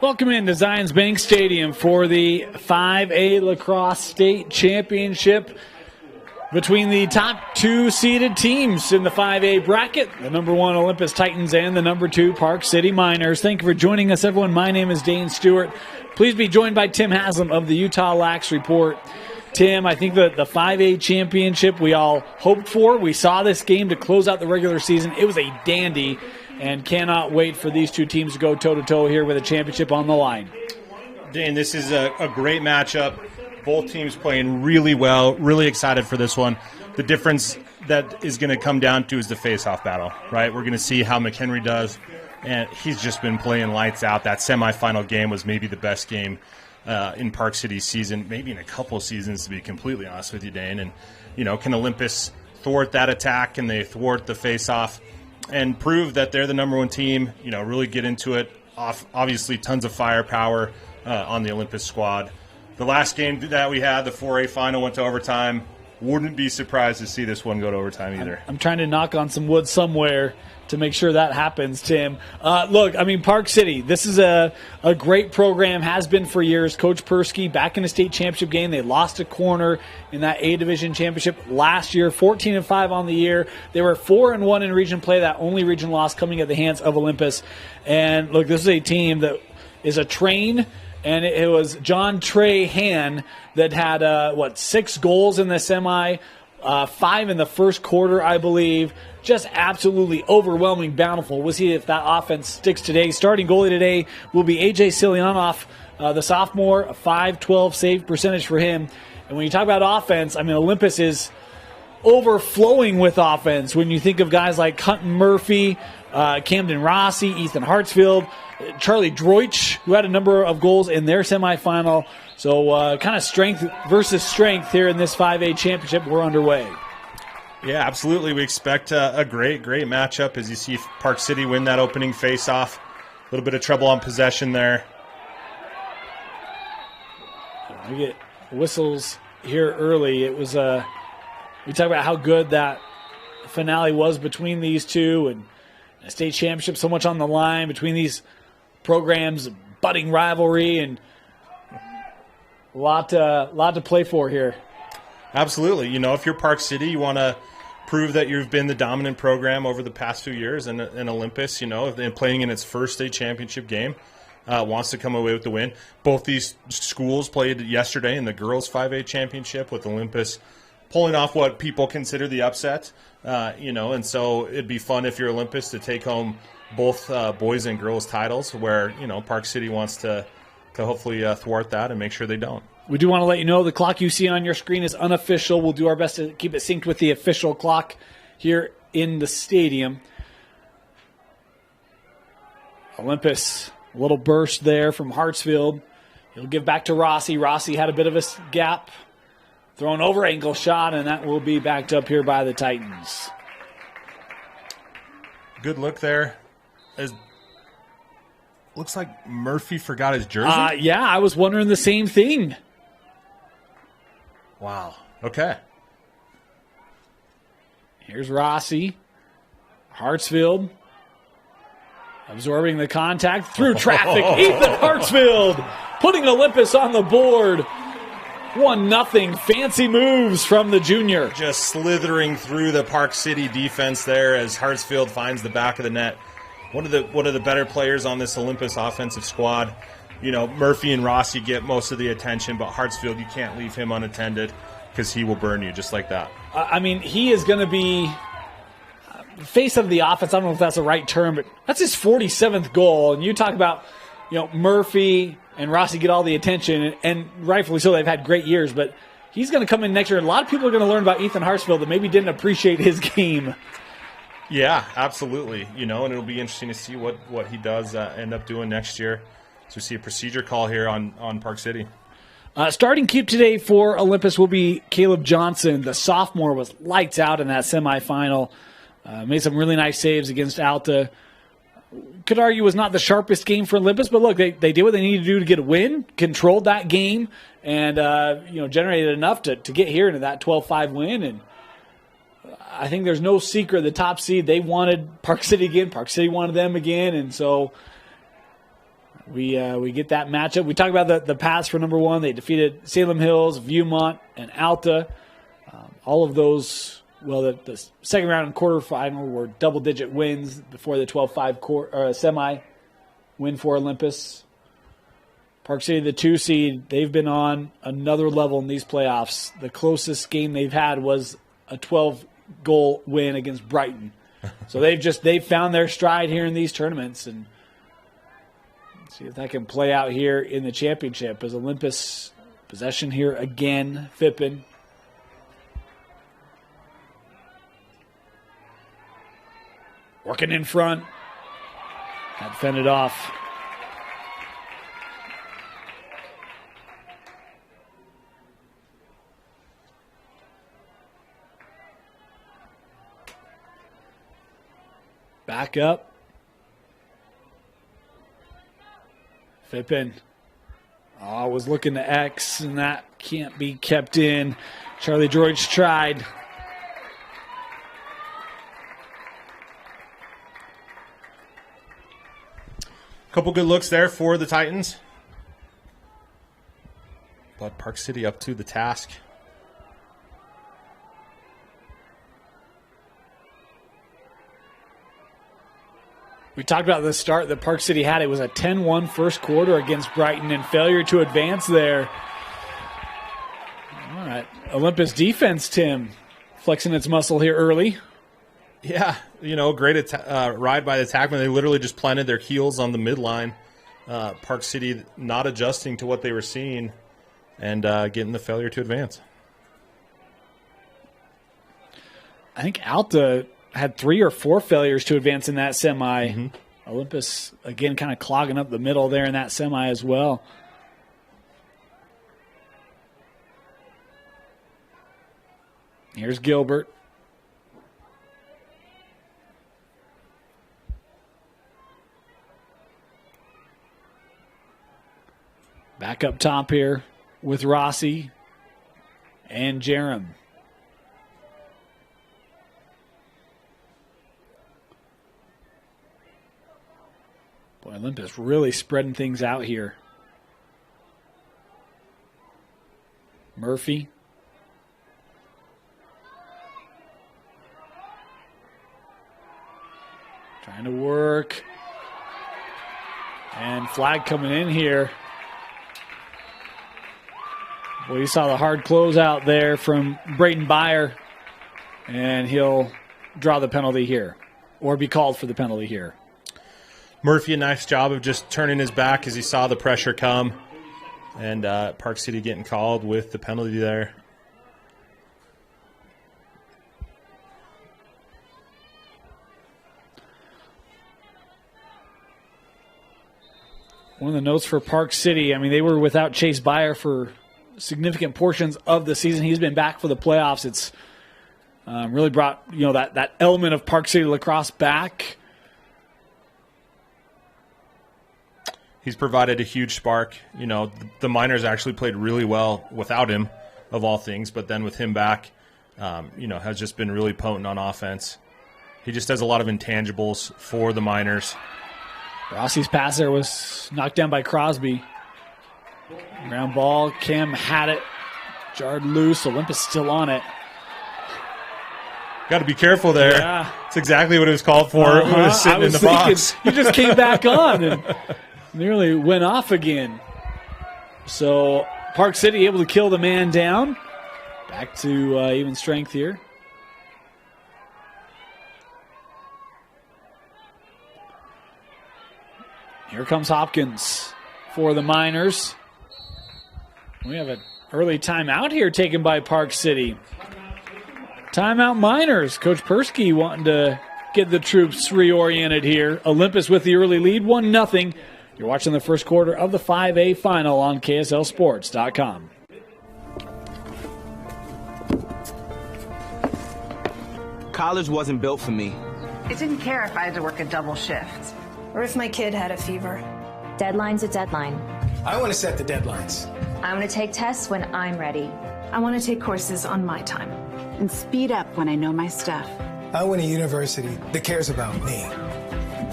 Welcome into Zions Bank Stadium for the 5A Lacrosse State Championship between the top two seeded teams in the 5A bracket, the number 1 Olympus Titans and the number 2 Park City Miners. Thank you for joining us, everyone. My name is Dane Stewart. Please be joined by Tim Haslam of the Utah Lax Report. Tim, I think the 5A championship we all hoped for. We saw this game to close out the regular season. It was a dandy, and cannot wait for these two teams to go toe-to-toe here with a championship on the line. Dane, this is a great matchup. Both teams playing really well. Really excited for this one. The difference that is going to come down to is the face-off battle, right? We're going to see how McHenry does, and he's just been playing lights out. That semifinal game was maybe the best game in Park City's season, maybe in a couple seasons, to be completely honest with you, Dane. And, you know, can Olympus thwart that attack? Can they thwart the face-off and prove that they're the number 1 team, you know, really get into it? Obviously, tons of firepower on the Olympus squad. The last game that we had, the 4A final, went to overtime. Wouldn't be surprised to see this one go to overtime either. I'm trying to knock on some wood somewhere to make sure that happens, Tim. Look, I mean, Park City, this is a great program, has been for years. Coach Persky back in the state championship game. They lost a corner in that A-Division championship last year, 14-5 on the year. They were 4-1 in region play, that only region loss coming at the hands of Olympus. And, look, this is a team that is a train. And it was John Trey Han that had, 6 goals in the semi, 5 in the first quarter, I believe. Just absolutely overwhelming, bountiful. We'll see if that offense sticks today. Starting goalie today will be A.J. Silyanov, the sophomore, a .512 save percentage for him. And when you talk about offense, I mean, Olympus is overflowing with offense. When you think of guys like Hutton Murphy, Camden Rossi, Ethan Hartsfield, Charlie Droich, who had a number of goals in their semifinal. So kind of strength versus strength here in this 5A championship. We're underway. Yeah, absolutely. We expect a great matchup as you see Park City win that opening face-off. A little bit of trouble on possession there. We get whistles here early. It was we talk about how good that finale was between these two, and a state championship so much on the line between these programs, budding rivalry, and a lot to play for here. Absolutely. You know, if you're Park City, you want to prove that you've been the dominant program over the past few years, and Olympus, you know, and playing in its first state championship game, wants to come away with the win. Both these schools played yesterday in the girls 5A championship, with Olympus pulling off what people consider the upset, you know, and so it'd be fun if you're Olympus to take home both boys and girls titles, where, you know, Park City wants to hopefully thwart that and make sure they don't. We do want to let you know the clock you see on your screen is unofficial. We'll do our best to keep it synced with the official clock here in the stadium. Olympus, a little burst there from Hartsfield. He'll give back to Rossi. Rossi had a bit of a gap. Thrown over, ankle shot, and that will be backed up here by the Titans. Good look there. Looks like Murphy forgot his jersey. Yeah, I was wondering the same thing. Wow. Okay. Here's Rossi. Hartsfield absorbing the contact through traffic. Ethan Hartsfield putting Olympus on the board. 1-0. Fancy moves from the junior. Just slithering through the Park City defense there as Hartsfield finds the back of the net. One of the better players on this Olympus offensive squad. You know, Murphy and Rossi get most of the attention, but Hartsfield, you can't leave him unattended because he will burn you just like that. I mean, he is going to be face of the offense. I don't know if that's the right term, but that's his 47th goal. And you talk about, you know, Murphy and Rossi get all the attention, and rightfully so. They've had great years, but he's going to come in next year. And a lot of people are going to learn about Ethan Hartsfield that maybe didn't appreciate his game. Yeah, absolutely. You know, and it'll be interesting to see what he does end up doing next year. So we see a procedure call here on Park City. Starting keep today for Olympus will be Caleb Johnson. The sophomore was lights out in that semifinal. Made some really nice saves against Alta. Could argue was not the sharpest game for Olympus, but look, they did what they needed to do to get a win, controlled that game, and generated enough to get here into that 12-5 win. And I think there's no secret. The top seed, they wanted Park City again. Park City wanted them again, and so we get that matchup. We talked about the paths for number one. They defeated Salem Hills, Viewmont, and Alta. All of those, well, the second round and quarterfinal were double-digit wins before the 12-5 semi win for Olympus. Park City, the 2 seed, they've been on another level in these playoffs. The closest game they've had was a 12-goal win against Brighton. So they've found their stride here in these tournaments, and see if that can play out here in the championship. As Olympus possession here again, Phippen. Working in front. Got fended off. Back up. Phippen. Oh, was looking to X, and that can't be kept in. Charlie George tried. Couple good looks there for the Titans. But Park City up to the task. We talked about the start that Park City had. It was a 10-1 first quarter against Brighton and failure to advance there. All right. Olympus defense, Tim, flexing its muscle here early. Yeah, great ride by the attackmen. They literally just planted their heels on the midline. Park City not adjusting to what they were seeing and getting the failure to advance. I think Alta had 3 or 4 failures to advance in that semi. Mm-hmm. Olympus, again, kind of clogging up the middle there in that semi as well. Here's Gilbert. Back up top here with Rossi and Jerem. Boy, Olympus really spreading things out here. Murphy. Trying to work. And flag coming in here. Well, you saw the hard close out there from Brayton Byer, and he'll draw the penalty here, or be called for the penalty here. Murphy, a nice job of just turning his back as he saw the pressure come, and Park City getting called with the penalty there. One of the notes for Park City, I mean, they were without Chase Byer for significant portions of the season. He's been back for the playoffs. It's really brought that element of Park City lacrosse back. He's provided a huge spark. The Miners actually played really well without him, of all things, but then with him back, has just been really potent on offense. He just has a lot of intangibles for the Miners. Rossi's pass there was knocked down by Crosby. Ground ball. Kim had it. Jarred loose. Olympus still on it. Got to be careful there. Yeah. That's exactly what it was called for. It was sitting in the box. You just came back on and nearly went off again. So Park City able to kill the man down. Back to even strength here. Here comes Hopkins for the Miners. We have an early timeout here taken by Park City. Timeout Miners. Coach Persky wanting to get the troops reoriented here. Olympus with the early lead, 1-0. You're watching the first quarter of the 5A final on KSLSports.com. College wasn't built for me. I didn't care if I had to work a double shift. Or if my kid had a fever. Deadline's a deadline. I want to set the deadlines. I want to take tests when I'm ready. I want to take courses on my time. And speed up when I know my stuff. I want a university that cares about me.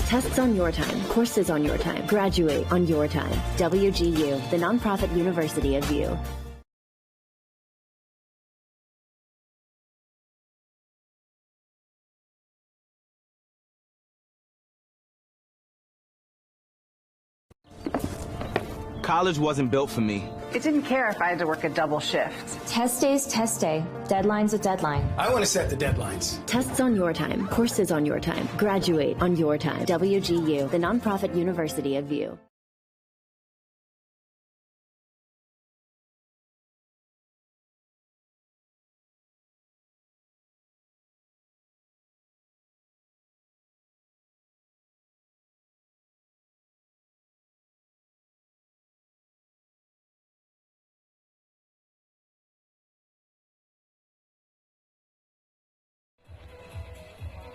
Tests on your time, courses on your time, graduate on your time. WGU, the nonprofit university of you. College wasn't built for me. It didn't care if I had to work a double shift. Test day's test day. Deadline's a deadline. I want to set the deadlines. Tests on your time, courses on your time, graduate on your time. WGU, the nonprofit university of you.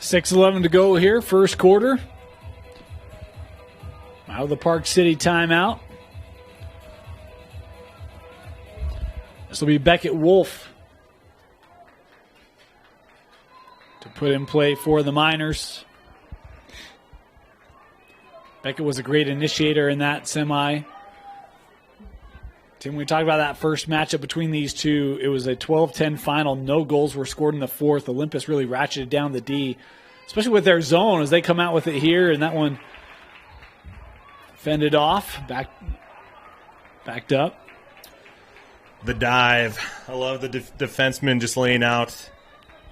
.6:11 to go here, first quarter. Out of the Park City timeout. This will be Beckett Wolf to put in play for the Miners. Beckett was a great initiator in that semi. Tim, we talked about that first matchup between these two. It was a 12-10 final. No goals were scored in the fourth. Olympus really ratcheted down the D, especially with their zone as they come out with it here. And that one fended off, backed up. The dive. I love the defenseman just laying out,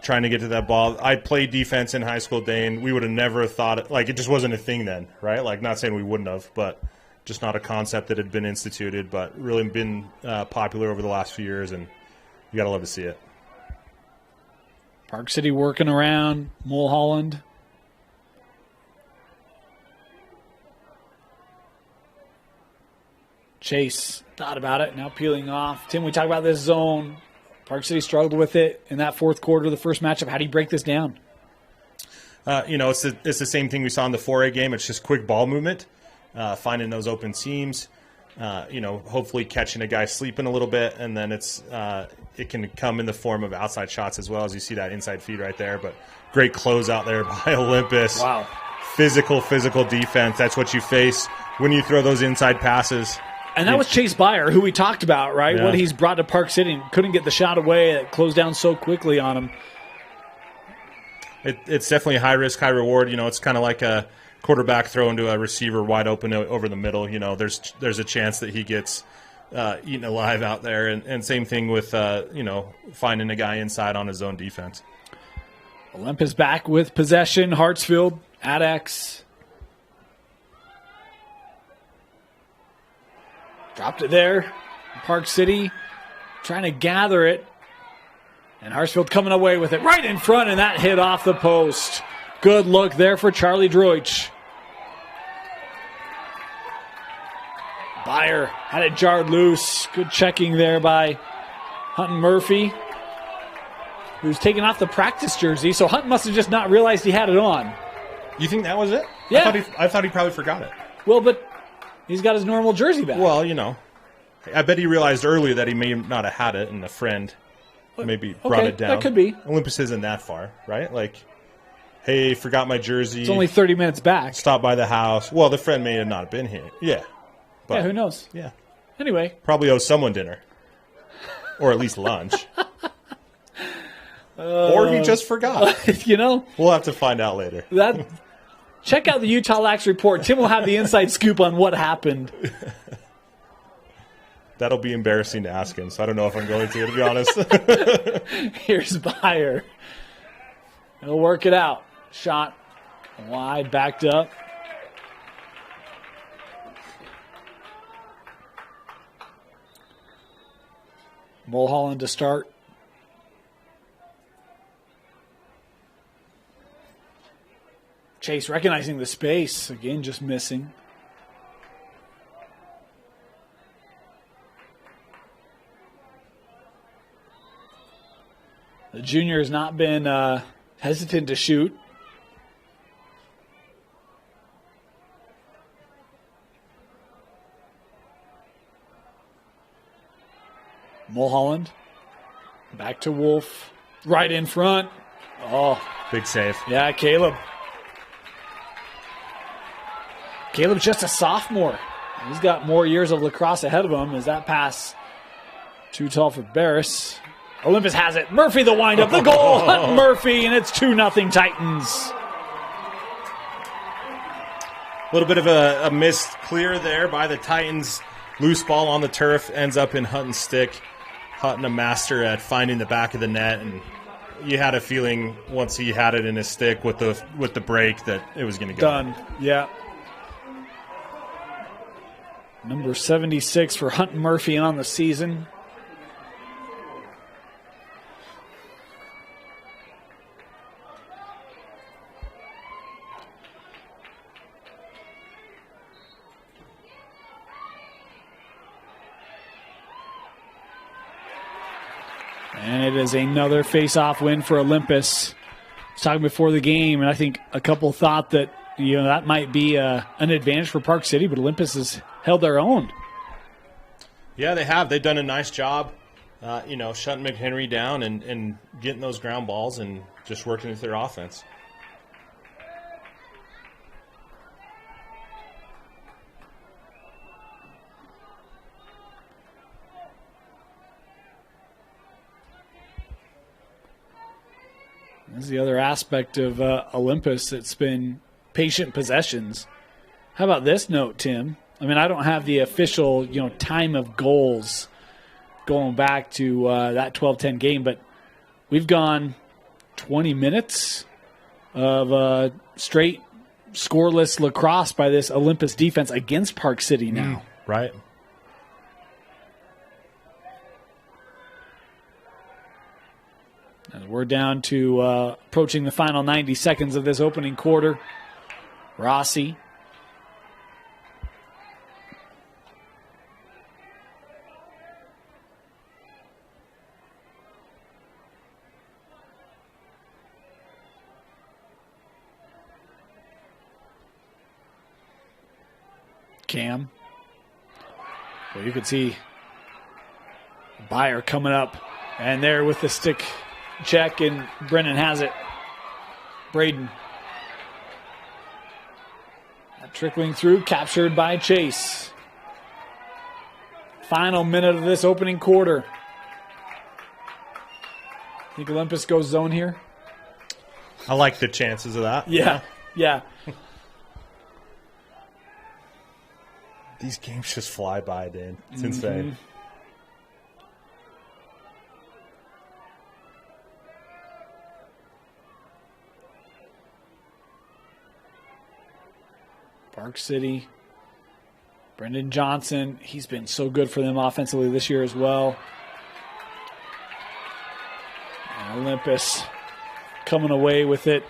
trying to get to that ball. I played defense in high school, Dane. We would have never thought it. Like, it just wasn't a thing then, right? Like, not saying we wouldn't have, but just not a concept that had been instituted, but really been popular over the last few years, and you got to love to see it. Park City working around Mulholland. Chase thought about it, now peeling off. Tim, we talked about this zone. Park City struggled with it in that fourth quarter of the first matchup. How do you break this down? It's the same thing we saw in the 4A game. It's just quick ball movement. Finding those open seams, hopefully catching a guy sleeping a little bit, and then it can come in the form of outside shots as well, as you see that inside feed right there. But great close out there by Olympus. Wow. Physical defense. That's what you face when you throw those inside passes. And that was Chase Byer, who we talked about, right? Yeah. What he's brought to Park City and couldn't get the shot away. It closed down so quickly on him. It's definitely high risk, high reward. It's kind of like a quarterback throwing to a receiver wide open over the middle. There's a chance that he gets eaten alive out there. And same thing with, finding a guy inside on his own defense. Olympus back with possession. Hartsfield at X. Dropped it there. Park City trying to gather it. And Hartsfield coming away with it right in front, and that hit off the post. Good look there for Charlie Droich. Byer had it jarred loose. Good checking there by Hunton Murphy, who's taking off the practice jersey. So Hunton must have just not realized he had it on. You think that was it? Yeah. I thought he probably forgot it. Well, but he's got his normal jersey back. Well, I bet he realized earlier that he may not have had it, and a friend maybe brought it down. That could be. Olympus isn't that far, right? Like, hey, forgot my jersey. It's only 30 minutes back. Stop by the house. Well, the friend may have not been here. Yeah. But, yeah, who knows? Yeah. Anyway. Probably owes someone dinner. Or at least lunch. Or he just forgot. We'll have to find out later. Check out the Utah Lax report. Tim will have the inside scoop on what happened. That'll be embarrassing to ask him, so I don't know if I'm going to be honest. Here's Byer. He'll work it out. Shot wide, backed up. Mulholland to start. Chase recognizing the space. Again, just missing. The junior has not been hesitant to shoot. Mulholland. Back to Wolf. Right in front. Oh. Big save. Yeah, Caleb. Caleb's just a sophomore. He's got more years of lacrosse ahead of him. As that pass too tall for Barris. Olympus has it. Murphy the windup, the goal. Hunt Murphy, and it's 2-0 Titans. A little bit of a missed clear there by the Titans. Loose ball on the turf ends up in Hutton's stick. Hutton a master at finding the back of the net, and you had a feeling once he had it in his stick with the break that it was going to go. Done. Yeah. Number 76 for Hunt Murphy on the season. And it is another face-off win for Olympus. I was talking before the game, and I think a couple thought that that might be an advantage for Park City, but Olympus has held their own. Yeah, they have. They've done a nice job, shutting McHenry down and getting those ground balls and just working with their offense. This is the other aspect of Olympus. It's been patient possessions. How about this note, Tim? I mean, I don't have the official, time of goals going back to that 12-10 game, but we've gone 20 minutes of straight scoreless lacrosse by this Olympus defense against Park City now. Right. As we're down to approaching the final 90 seconds of this opening quarter. Rossi. Cam. Well, you could see Byer coming up, and there with the stick check, and Brennan has it. Braden. Trickling through, captured by Chase. Final minute of this opening quarter. Think Olympus goes zone here? I like the chances of that. Yeah. These games just fly by, Dan. It's insane. Park City. Brendan Johnson, he's been so good for them offensively this year as well. And Olympus coming away with it.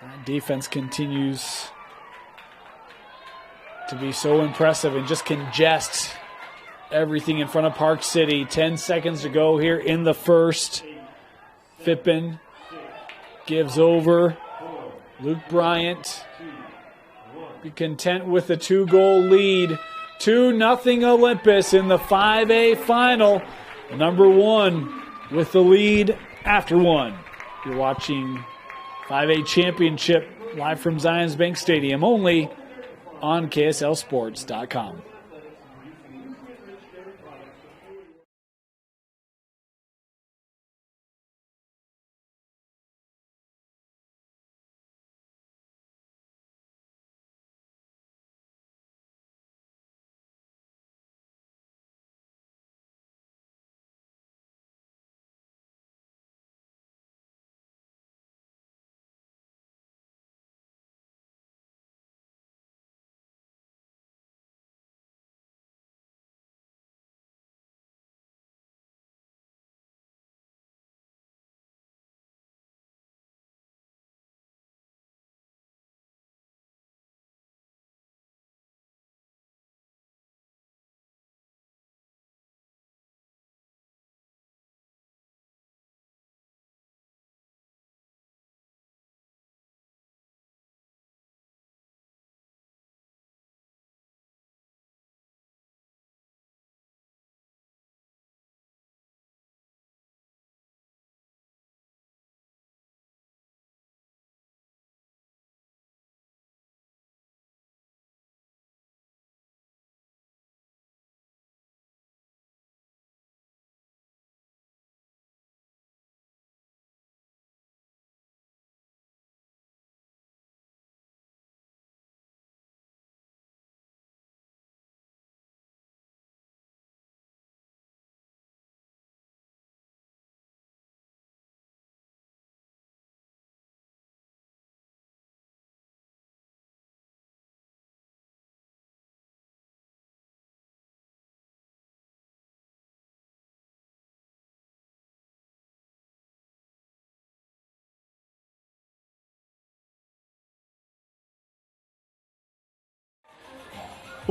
That defense continues to be so impressive and just congest everything in front of Park City. 10 seconds to go here in the first. Fippen gives over. Luke Bryant be content with the 2-goal lead. 2-0 Olympus in the 5A final. Number 1 with the lead after 1. You're watching 5A Championship live from Zions Bank Stadium only on KSLSports.com.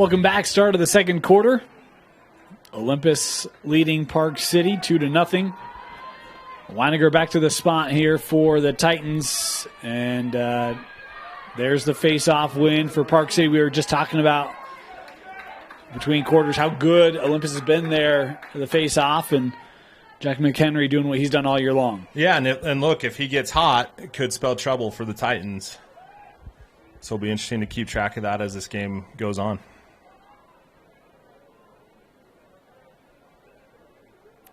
Welcome back. Start of the second quarter. Olympus leading Park City 2-0. Weiniger back to the spot here for the Titans. And there's the face-off win for Park City. We were just talking about between quarters how good Olympus has been there for the face-off. And Jack McHenry doing what he's done all year long. Yeah, and look, if he gets hot, it could spell trouble for the Titans. So it'll be interesting to keep track of that as this game goes on.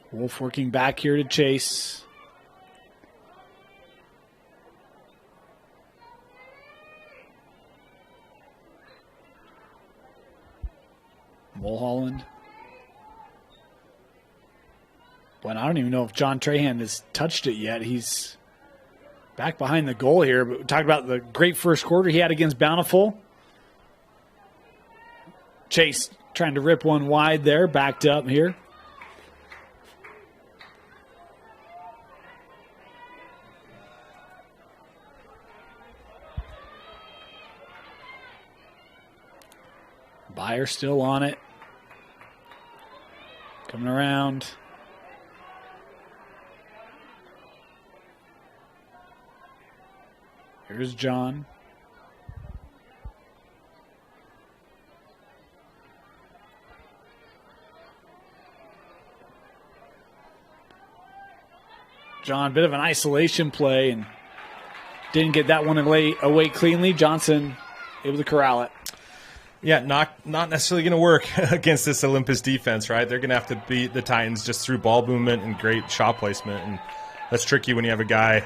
Wolf working back here to chase. Mulholland. Boy, I don't even know if John Trahan has touched it yet. He's back behind the goal here. But we talked about the great first quarter he had against Bountiful. Chase trying to rip one wide there, backed up here. Byer still on it. Coming around. Here's John. John, bit of an isolation play and didn't get that one away cleanly. Johnson able to corral it. Yeah, not necessarily going to work against this Olympus defense, right? They're going to have to beat the Titans just through ball movement and great shot placement, and that's tricky when you have a guy.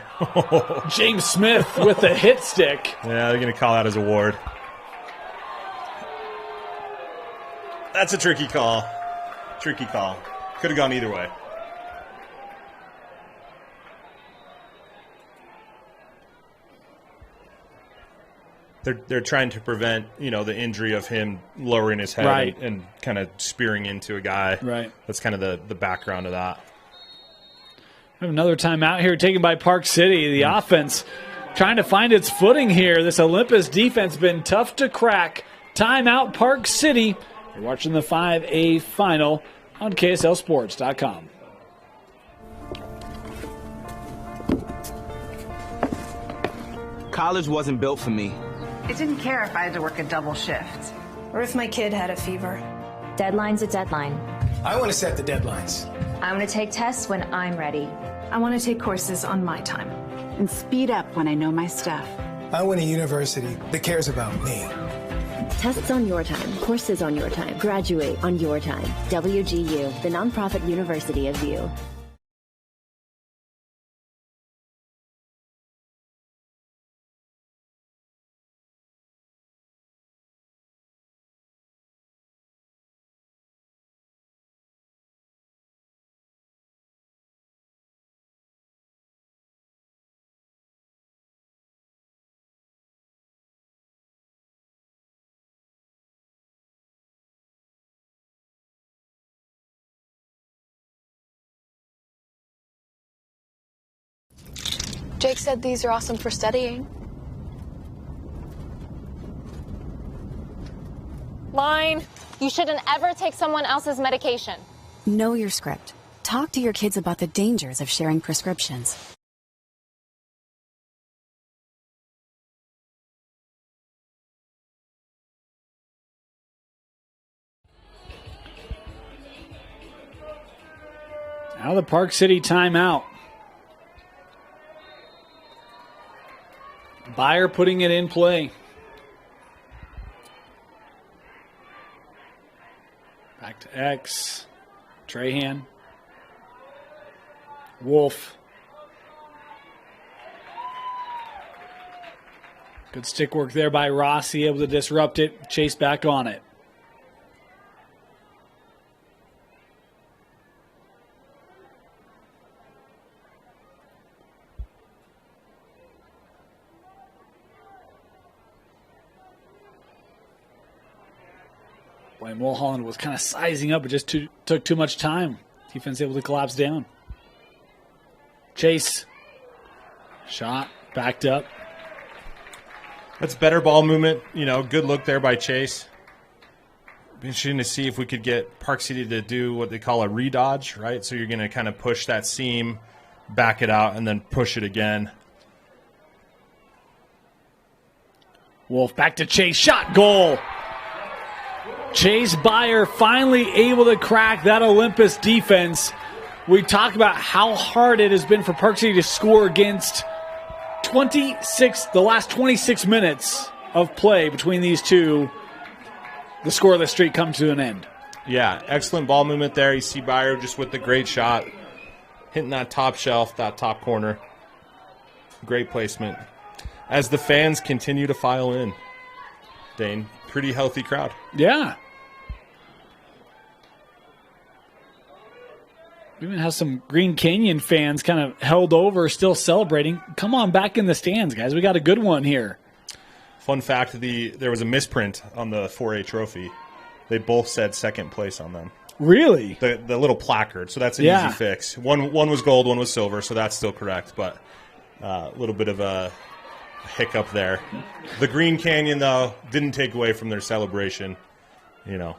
James Smith with the hit stick. Yeah, they're going to call that as a ward. That's a tricky call. Tricky call. Could have gone either way. They're trying to prevent, the injury of him lowering his head right. and kind of spearing into a guy. Right. That's kind of the background of that. We have another timeout here taken by Park City. The offense trying to find its footing here. This Olympus defense been tough to crack. Timeout Park City. You're watching the 5A final on KSLSports.com. College wasn't built for me. I didn't care if I had to work a double shift. Or if my kid had a fever. Deadline's a deadline. I want to set the deadlines. I'm going to take tests when I'm ready. I want to take courses on my time. And speed up when I know my stuff. I want a university that cares about me. Tests on your time, courses on your time, graduate on your time. WGU, the nonprofit university of you. Jake said these are awesome for studying. Line. You shouldn't ever take someone else's medication. Know your script. Talk to your kids about the dangers of sharing prescriptions. Now the Park City timeout. Byer putting it in play. Back to X. Trahan. Wolf. Good stick work there by Rossi, able to disrupt it. Chase back on it. Boy, Mulholland was kind of sizing up. It just took too much time. Defense able to collapse down. Chase. Shot. Backed up. That's better ball movement. Good look there by Chase. Be interesting to see if we could get Park City to do what they call a redodge, right? So you're going to kind of push that seam, back it out, and then push it again. Wolf back to Chase. Shot, goal. Chase Byer finally able to crack that Olympus defense. We talk about how hard it has been for Park City to score against the last 26 minutes of play between these two. The scoreless streak comes to an end. Yeah, excellent ball movement there. You see Byer just with the great shot, hitting that top shelf, that top corner. Great placement. As the fans continue to file in, Dane, pretty healthy crowd. Yeah. We even have some Green Canyon fans kind of held over, still celebrating. Come on back in the stands, guys. We got a good one here. Fun fact, there was a misprint on the 4A trophy. They both said second place on them. Really? The little placard. So that's an easy fix. One was gold, one was silver, so that's still correct. But a little bit of a hiccup there. The Green Canyon, though, didn't take away from their celebration. You know,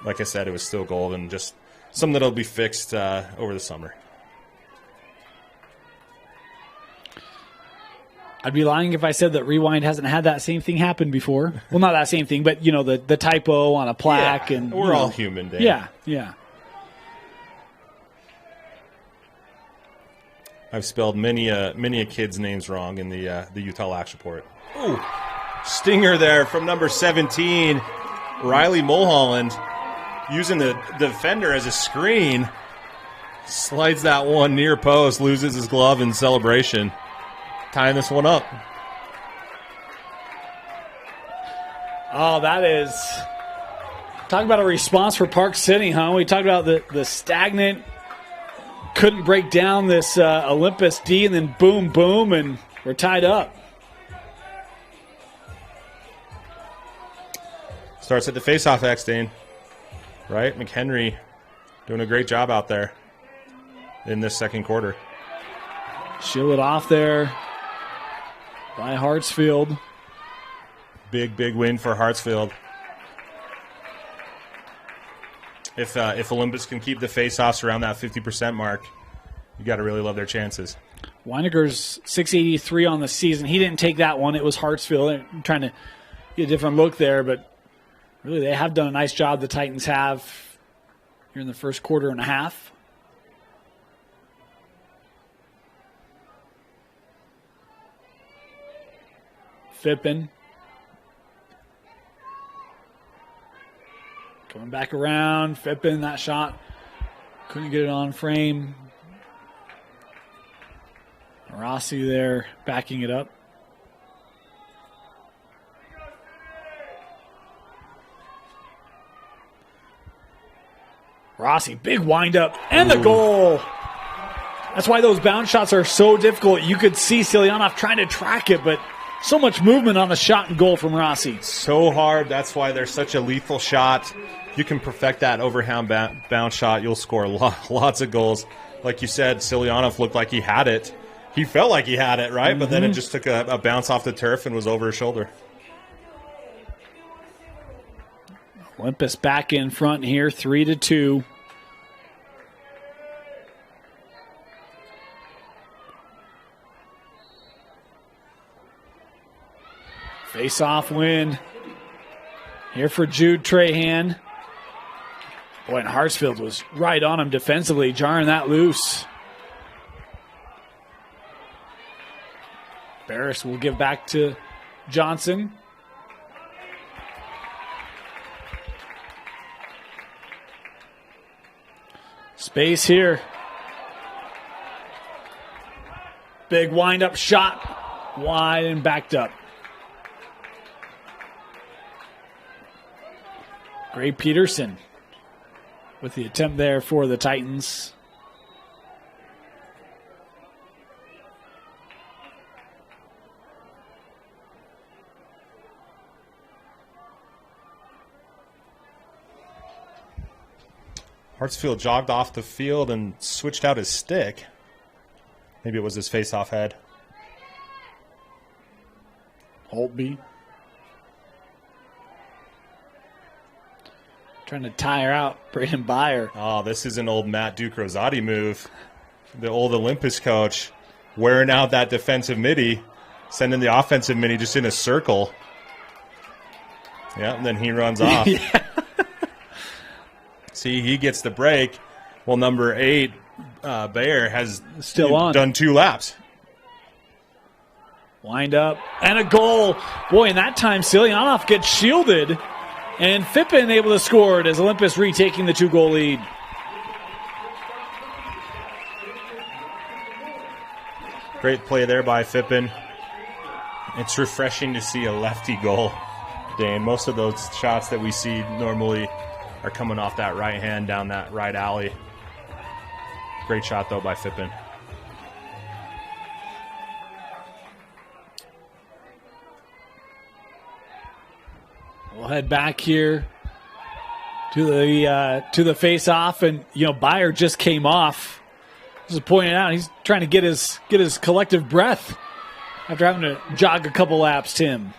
like I said, it was still gold and just something that'll be fixed over the summer. I'd be lying if I said that Rewind hasn't had that same thing happen before. Well, not that same thing, but, you know, the typo on a plaque. Yeah, and we're all human, Dave. Yeah, yeah. I've spelled many a kid's names wrong in the Utah Lax report. Ooh, stinger there from number 17, Riley Mulholland, using the defender as a screen. Slides that one near post, loses his glove in celebration. Tying this one up. Oh, that is... Talk about a response for Park City, huh? We talked about the stagnant, couldn't break down this Olympus D, and then boom, boom, and we're tied up. Starts at the faceoff X, Dane. Right? McHenry doing a great job out there in this second quarter. Shield it off there by Hartsfield. Big win for Hartsfield. If Olympus can keep the faceoffs around that 50% mark, you got to really love their chances. Weineger's 683 on the season. He didn't take that one. It was Hartsfield. They're trying to get a different look there, but really they have done a nice job, the Titans have, here in the first quarter and a half. Fippen. Coming back around. Fippen, that shot. Couldn't get it on frame. Rossi there backing it up. Rossi, big windup, and the goal. That's why those bounce shots are so difficult. You could see Silyanov trying to track it, but so much movement on the shot and goal from Rossi. So hard. That's why they're such a lethal shot. You can perfect that overhand bounce shot. You'll score lots of goals. Like you said, Silyanov looked like he had it. He felt like he had it, right? But then it just took a bounce off the turf and was over his shoulder. Olympus back in front here, 3-2. Face-off win here for Jude Trahan. Boy, and Hartsfield was right on him defensively, jarring that loose. Barris will give back to Johnson. Space here. Big wind-up shot. Wide and backed up. Gray Peterson with the attempt there for the Titans. Hartsfield jogged off the field and switched out his stick. Maybe it was his face-off head. Holtby. Trying to tire out Braden Byer. Oh, this is an old Matt Duke Rosati move. The old Olympus coach wearing out that defensive midi, sending the offensive midi just in a circle. Yeah, and then he runs off. Yeah. See, he gets the break. Well, number 8, Bayer, has still on. Done 2 laps. Wind up. And a goal. Boy, in that time, Silyanov gets shielded. And Phippen able to score it as Olympus retaking the 2-goal lead. Great play there by Phippen. It's refreshing to see a lefty goal, Dane. Most of those shots that we see normally are coming off that right hand down that right alley. Great shot, though, by Phippen. We'll head back here to the face-off, and Byer just came off. This is pointing out he's trying to get his collective breath after having to jog a couple laps. Tim,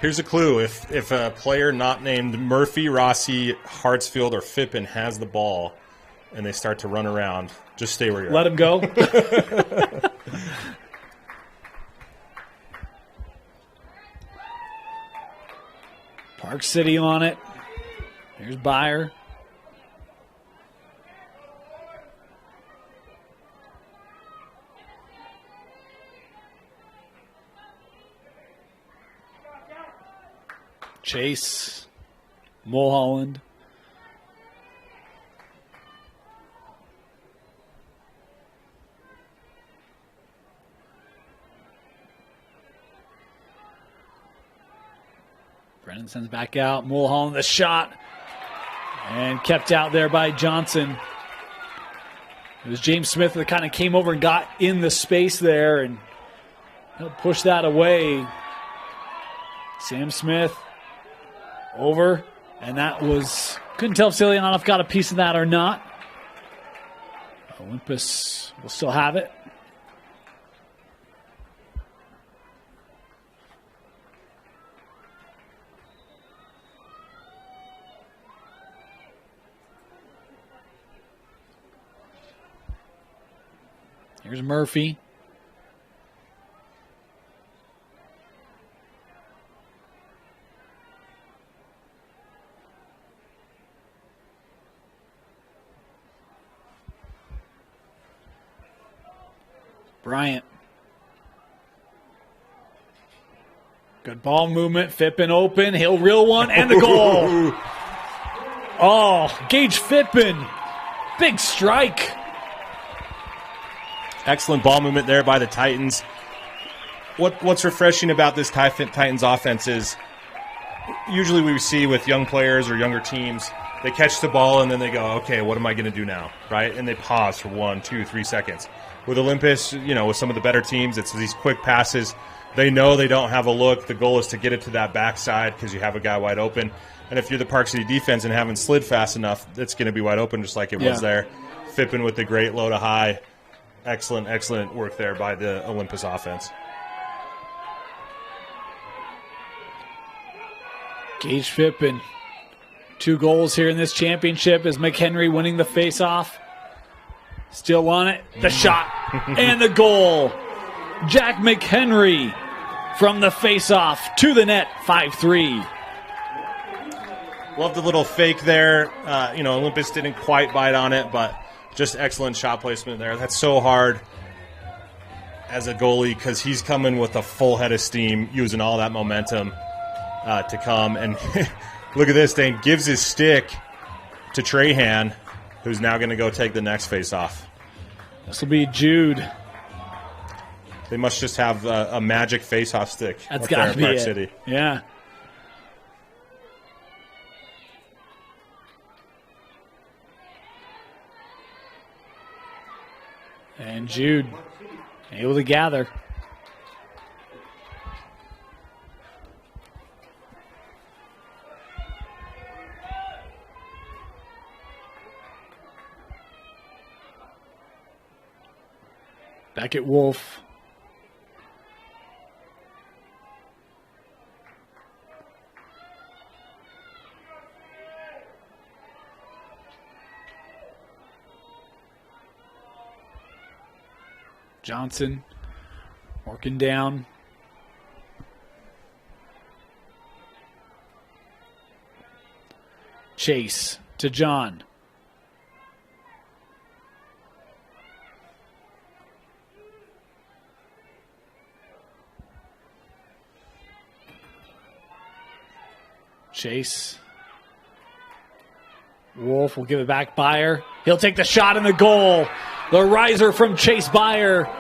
here's a clue: if a player not named Murphy, Rossi, Hartsfield, or Phippen has the ball, and they start to run around, just stay where you're. Let at. him go. Park City on it. Here's Byer. Chase. Mulholland. Brennan sends back out. Mulholland the shot. And kept out there by Johnson. It was James Smith that kind of came over and got in the space there and pushed that away. Sam Smith over. And that was, couldn't tell if Silyanov got a piece of that or not. Olympus will still have it. Here's Murphy. Bryant. Good ball movement. Phippen open. He'll reel one. And the goal. Oh, Gage Phippen. Big strike. Excellent ball movement there by the Titans. What's refreshing about this Titans offense is usually we see with young players or younger teams, they catch the ball and then they go, okay, what am I going to do now, right? And they pause for 1, 2, 3 seconds. With Olympus, with some of the better teams, it's these quick passes. They know they don't have a look. The goal is to get it to that backside because you have a guy wide open. And if you're the Park City defense and haven't slid fast enough, it's going to be wide open just like it was there. Phippen with the great low to high. Excellent, excellent work there by the Olympus offense. Gage Phippen. 2 goals here in this championship as McHenry winning the face-off. Still on it. The shot and the goal. Jack McHenry from the face-off to the net, 5-3. Love the little fake there. Olympus didn't quite bite on it, but just excellent shot placement there. That's so hard as a goalie because he's coming with a full head of steam, using all that momentum to come. And look at this, Dane gives his stick to Trahan, who's now going to go take the next face-off. This will be Jude. They must just have a magic face-off stick. That's got to be Park it. City. Yeah. And Jude able to gather. Back at Wolf. Johnson working down. Chase to John. Chase. Wolf will give it back. Byer. He'll take the shot in the goal. The riser from Chase Byer.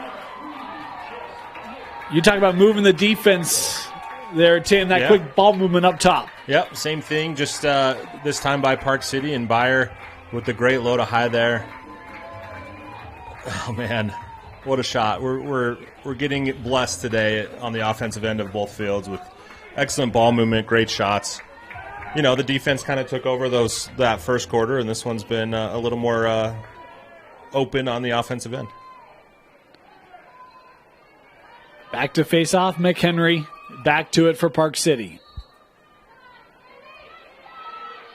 You talk about moving the defense there, Tim. That quick ball movement up top. Yep, same thing. Just this time by Park City, and Byer with the great low to high there. Oh man, what a shot! We're getting blessed today on the offensive end of both fields with excellent ball movement, great shots. You know, the defense kind of took over that first quarter, and this one's been a little more open on the offensive end. Back to face off, McHenry. Back to it for Park City.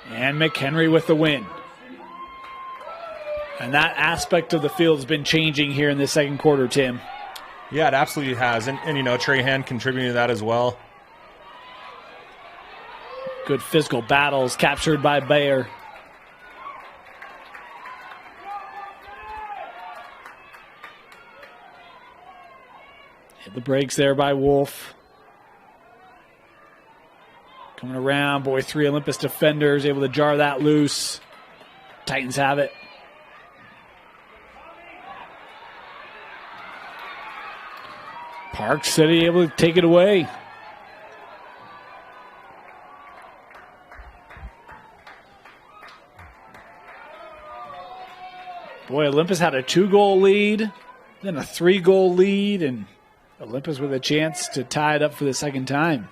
And McHenry with the win. And that aspect of the field has been changing here in the second quarter, Tim. Yeah, it absolutely has. And you know, Trahan contributing to that as well. Good physical battles captured by Bayer. Hit the brakes there by Wolf. Coming around, boy, 3 Olympus defenders able to jar that loose. Titans have it. Park City able to take it away. Boy, Olympus had a 2-goal lead, then a 3-goal lead, and Olympus with a chance to tie it up for the second time.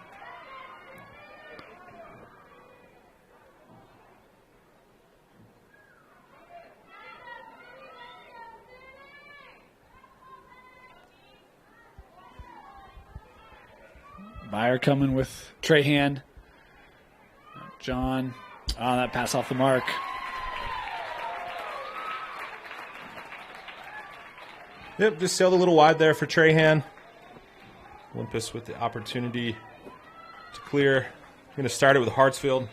Byer coming with Trahan. John. Oh, that pass off the mark. Yep, just sailed a little wide there for Trahan. Olympus with the opportunity to clear. I'm going to start it with Hartsfield.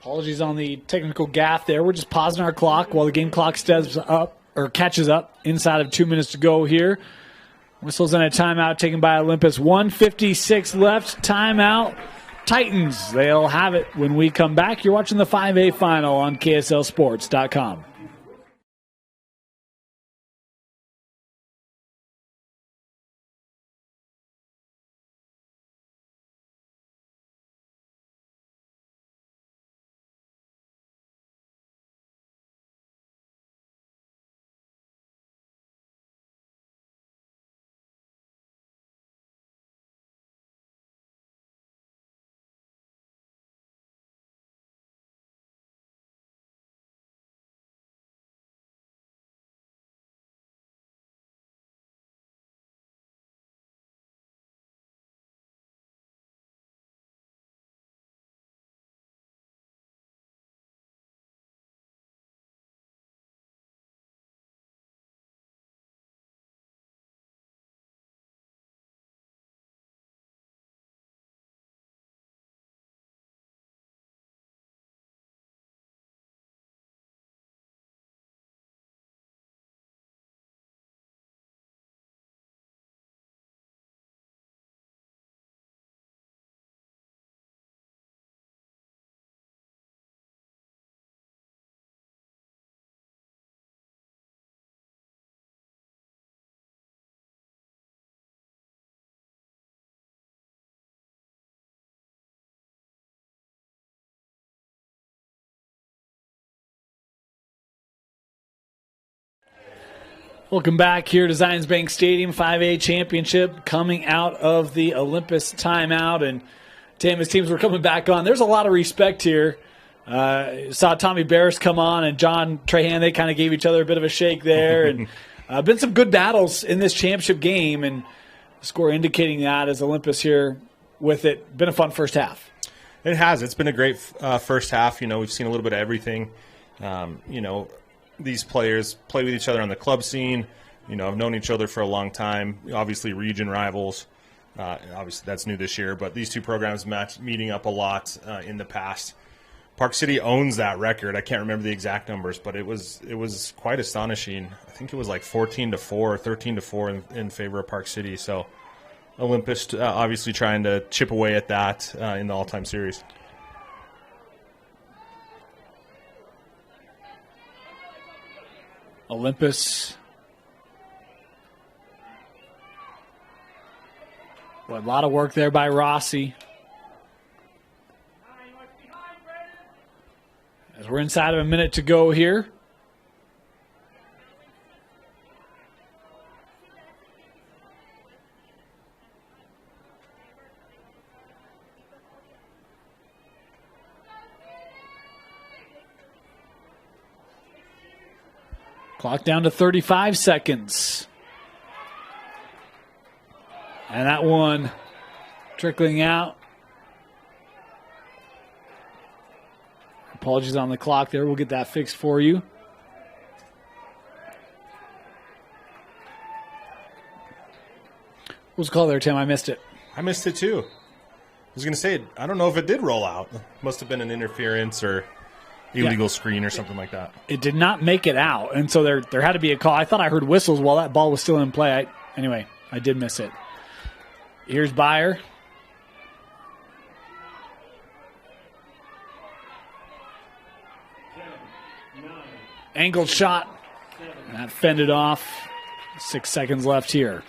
Apologies on the technical gaffe there. We're just pausing our clock while the game clock steps up or catches up inside of 2 minutes to go here. Whistles and a timeout taken by Olympus. 1:56 left. Timeout. Titans. They'll have it when we come back. You're watching the 5A final on KSLSports.com. Welcome back here to Zions Bank Stadium, 5A championship coming out of the Olympus timeout. And Tim, as teams were coming back on, there's a lot of respect here. Saw Tommy Barris come on and John Trahan. They kind of gave each other a bit of a shake there. And been some good battles in this championship game. And the score indicating that as Olympus here with it. Been a fun first half. It has. It's been a great first half. You know, we've seen a little bit of everything. You know, these players play with each other on the club scene, you know, have known each other for a long time, obviously region rivals. Obviously that's new this year, but these two programs meeting up a lot in the past. Park City owns that record. I can't remember the exact numbers, but it was quite astonishing. I think it was like 14-4 or 13-4 in favor of Park City. So Olympus obviously trying to chip away at that in the all-time series. Olympus. Well, a lot of work there by Rossi. As we're inside of a minute to go here. Clock down to 35 seconds. And that one trickling out. Apologies on the clock there. We'll get that fixed for you. What was the call there, Tim? I missed it. I missed it too. I was going to say, I don't know if it did roll out. Must have been an interference or illegal screen or something like that. It did not make it out, and so there had to be a call. I thought I heard whistles while that ball was still in play. Anyway, I did miss it. Here's Byer. Angled shot. And that fended off. 6 seconds left here.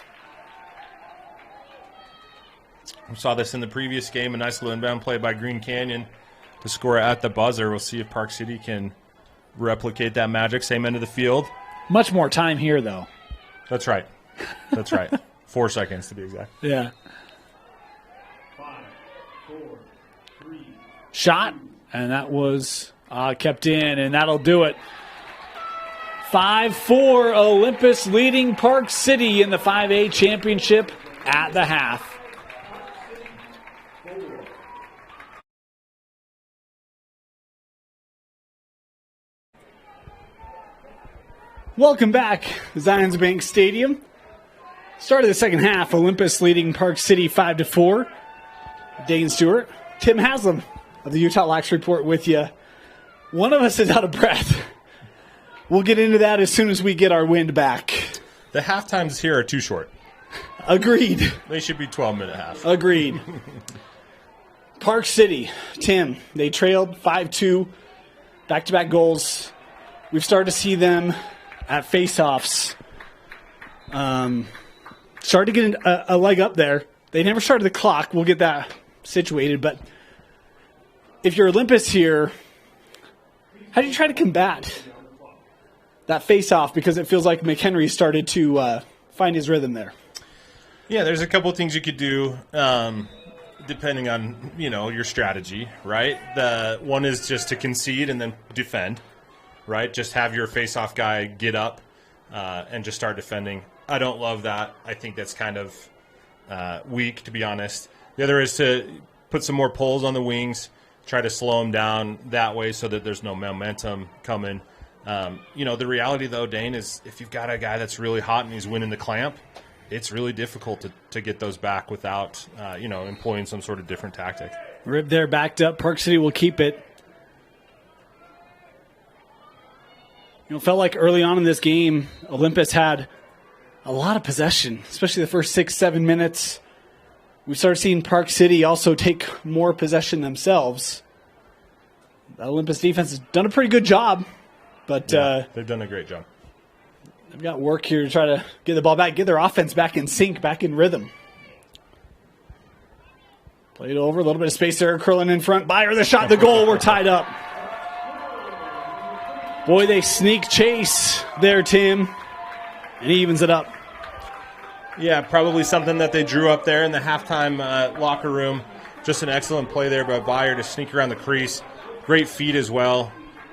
We saw this in the previous game. A nice little inbound play by Green Canyon to score at the buzzer. We'll see if Park City can replicate that magic. Same end of the field. Much more time here, though. That's right. That's right. 4 seconds to be exact. Yeah. 5, 4, 3. Shot. And that was kept in, and that'll do it. 5-4, Olympus leading Park City in the 5A championship at the half. Welcome back to Zions Bank Stadium. Start of the second half, Olympus leading Park City 5-4. Dane Stewart, Tim Haslam of the Utah Lax Report with you. One of us is out of breath. We'll get into that as soon as we get our wind back. The half times here are too short. Agreed. They should be 12-minute half. Agreed. Park City, Tim, they trailed 5-2, back-to-back goals. We've started to see them at face-offs. Started to get a leg up there. They never started the clock. We'll get that situated. But if you're Olympus here, how do you try to combat that face-off? Because it feels like McHenry started to find his rhythm there. Yeah, there's a couple of things you could do depending on, your strategy, right? The one is just to concede and then defend, right? Just have your face-off guy get up and just start defending. I don't love that. I think that's kind of weak, to be honest. The other is to put some more pulls on the wings, try to slow them down that way so that there's no momentum coming. The reality, though, Dane, is if you've got a guy that's really hot and he's winning the clamp, it's really difficult to get those back without, employing some sort of different tactic. Rib there backed up. Park City will keep it. It felt like early on in this game, Olympus had a lot of possession, especially the first 6-7 minutes. We started seeing Park City also take more possession themselves. The Olympus defense has done a pretty good job, but they've done a great job. They've got work here to try to get the ball back, get their offense back in sync, back in rhythm. Played over, a little bit of space there, curling in front. Byer, the shot, the goal, we're tied up. Boy, they sneak chase there, Tim, and he evens it up. Yeah, probably something that they drew up there in the halftime locker room. Just an excellent play there by Byer to sneak around the crease. Great feed as well.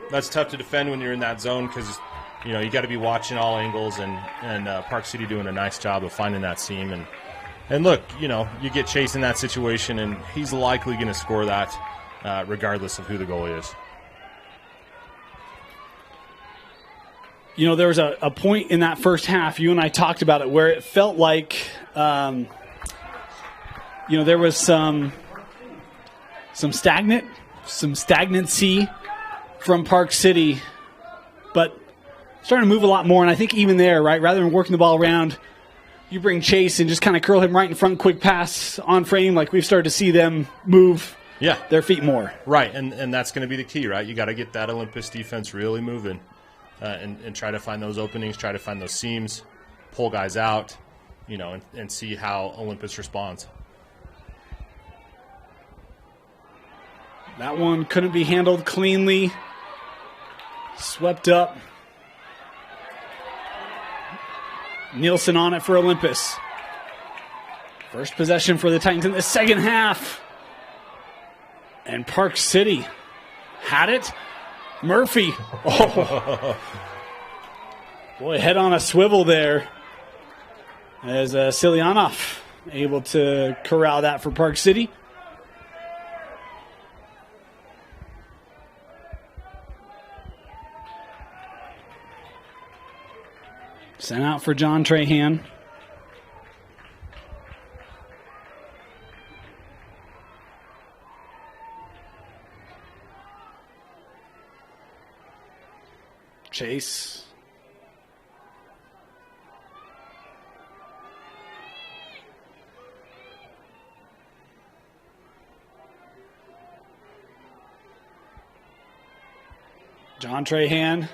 That's tough to defend when you're in that zone because, you got to be watching all angles, and Park City doing a nice job of finding that seam. And look, you get Chase in that situation, and he's likely going to score that regardless of who the goalie is. You know, there was a point in that first half, you and I talked about it, where it felt like, there was some stagnancy from Park City, but starting to move a lot more. And I think even there, right, rather than working the ball around, you bring Chase and just kind of curl him right in front, quick pass on frame. Like we've started to see them move their feet more. Right, and that's going to be the key, right? You got to get that Olympus defense really moving and try to find those openings, try to find those seams, pull guys out, and see how Olympus responds. That one couldn't be handled cleanly. Swept up. Nielsen on it for Olympus. First possession for the Titans in the second half. And Park City had it. Murphy. Oh. Boy, head on a swivel there. As Silyanov able to corral that for Park City. Sent out for John Trahan. Chase. John Trahan.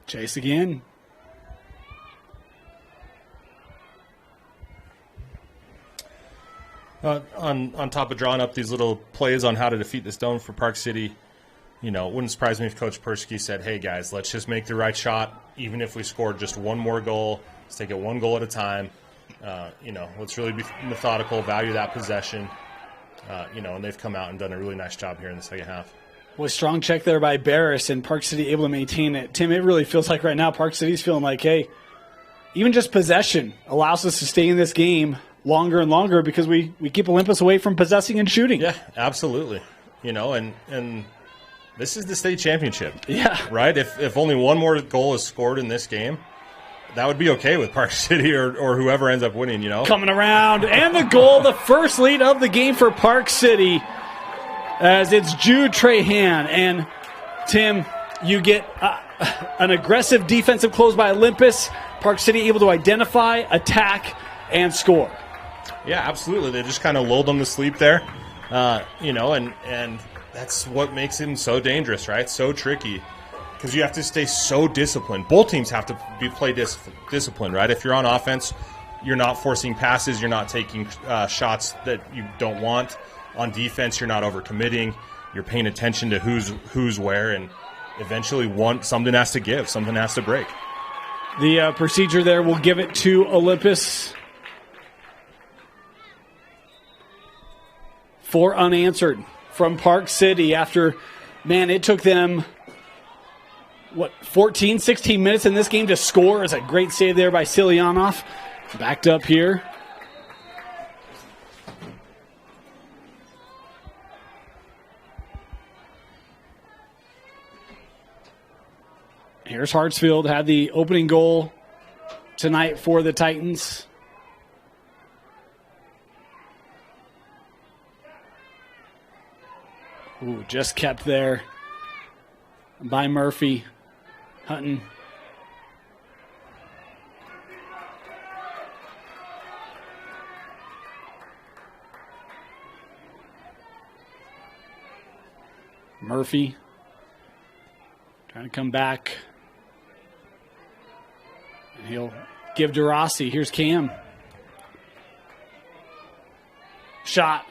Chase again. On top of drawing up these little plays on how to defeat this dome for Park City, it wouldn't surprise me if Coach Persky said, hey, guys, let's just make the right shot. Even if we scored just one more goal, let's take it one goal at a time. Let's really be methodical, value that possession. And they've come out and done a really nice job here in the second half. Boy, strong check there by Barris, and Park City able to maintain it. Tim, it really feels like right now Park City's feeling like, hey, even just possession allows us to stay in this game longer and longer because we keep Olympus away from possessing and shooting. Yeah, absolutely. And this is the state championship. Yeah. Right? If only one more goal is scored in this game, that would be okay with Park City or whoever ends up winning, Coming around, and the goal, the first lead of the game for Park City, as it's Jude Trahan. And, Tim, you get an aggressive defensive close by Olympus. Park City able to identify, attack, and score. Yeah, absolutely. They just kind of lulled them to sleep there, and that's what makes him so dangerous, right? So tricky because you have to stay so disciplined. Both teams have to play disciplined, right? If you're on offense, you're not forcing passes, you're not taking shots that you don't want. On defense, you're not overcommitting. You're paying attention to who's where, and eventually something has to give, something has to break. The procedure there will give it to Olympus. 4 unanswered from Park City after, it took them, 14, 16 minutes in this game to score. It's a great save there by Silyanov. Backed up here. Here's Hartsfield, had the opening goal tonight for the Titans. Ooh, just kept there by Murphy. Hutton. Murphy trying to come back. And he'll give DeRossi. Here's Cam. Shot.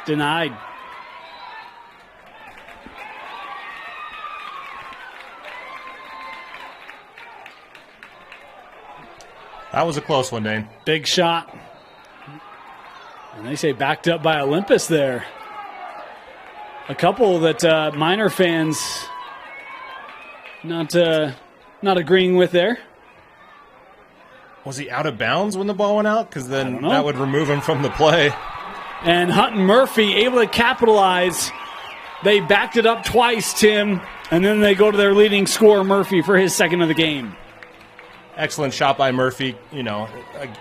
Denied. That was a close one, Dane. Big shot. And they say backed up by Olympus there. A couple that Miner fans not agreeing with there. Was he out of bounds when the ball went out? Because then that would remove him from the play. And Hutton Murphy able to capitalize. They backed it up twice, Tim, and then they go to their leading scorer, Murphy, for his second of the game. Excellent shot by Murphy. You know,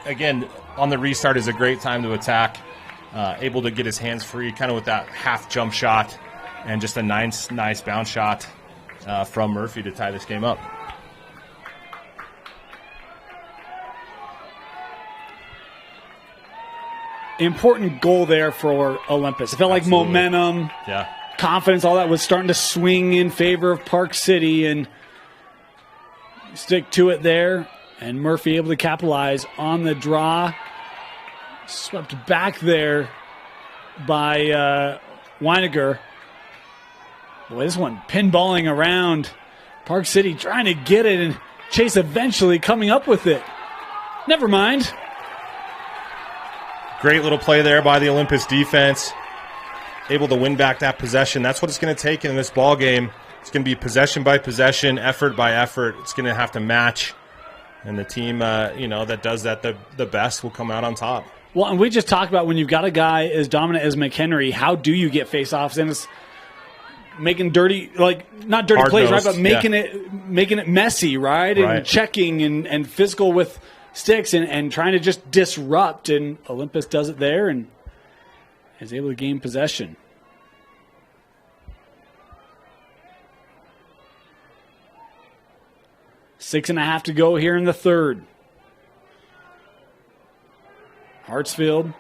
again, on the restart is a great time to attack. Able to get his hands free, kind of with that half jump shot, and just a nice bounce shot from Murphy to tie this game up. Important goal there for Olympus. It felt like momentum, confidence, all that was starting to swing in favor of Park City, and stick to it there. And Murphy able to capitalize on the draw. Swept back there by Weiniger. Boy, this one pinballing around. Park City trying to get it, and Chase eventually coming up with it. Never mind. Great little play there by the Olympus defense. Able to win back that possession. That's what it's going to take in this ball game. It's going to be possession by possession, effort by effort. It's going to have to match. And the team, that does that the best will come out on top. Well, and we just talked about when you've got a guy as dominant as McHenry, how do you get face-offs? And it's making dirty, not dirty plays, right? But making it messy, right? And checking and physical with sticks and trying to just disrupt. And Olympus does it there and is able to gain possession. Six and a half to go here in the third. Hartsfield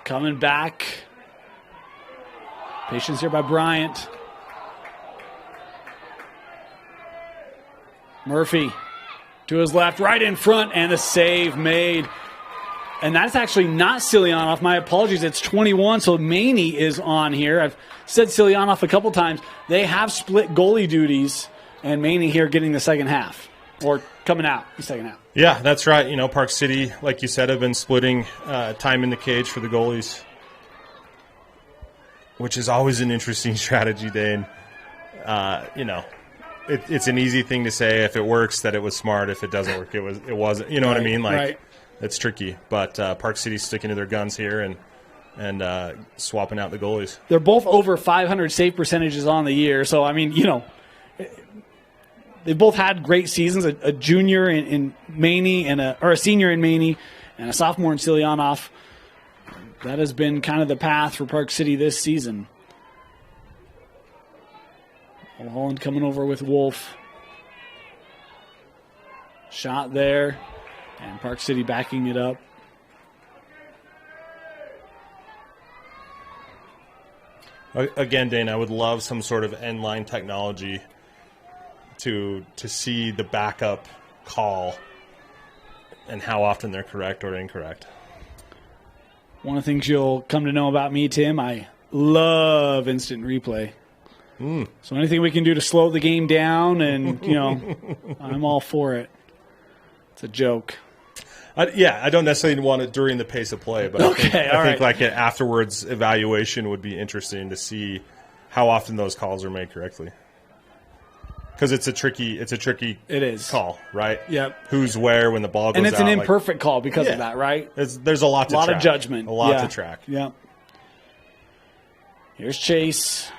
coming back. Patience here by Bryant. Murphy to his left, right in front, and the save made. And that's actually not Silyanov. My apologies. It's 21, so Maney is on here. I've said Silyanov a couple times. They have split goalie duties, and Maney here getting the second half, or coming out the second half. Yeah, that's right. You know, Park City, like you said, have been splitting time in the cage for the goalies, which is always an interesting strategy, Dane. It's an easy thing to say if it works that it was smart. If it doesn't work, it wasn't. You know what I mean? It's tricky. But Park City's sticking to their guns here and swapping out the goalies. They're both over 500 save percentages on the year. So, I mean, they both had great seasons. A junior in Maney or a senior in Maney and a sophomore in Silyanov. That has been kind of the path for Park City this season. Holland coming over with Wolf. Shot there. And Park City backing it up. Again, Dane, I would love some sort of end line technology to see the backup call and how often they're correct or incorrect. One of the things you'll come to know about me, Tim, I love instant replay. So anything we can do to slow the game down, and I'm all for it. It's a joke. I don't necessarily want it during the pace of play, but I think like an afterwards evaluation would be interesting to see how often those calls are made correctly. Because it's a tricky call, right? Yep. Who's where when the ball goes out. And it's an imperfect call because of that, right? There's a lot to track. A lot of judgment. A lot to track. Yep. Here's Chase.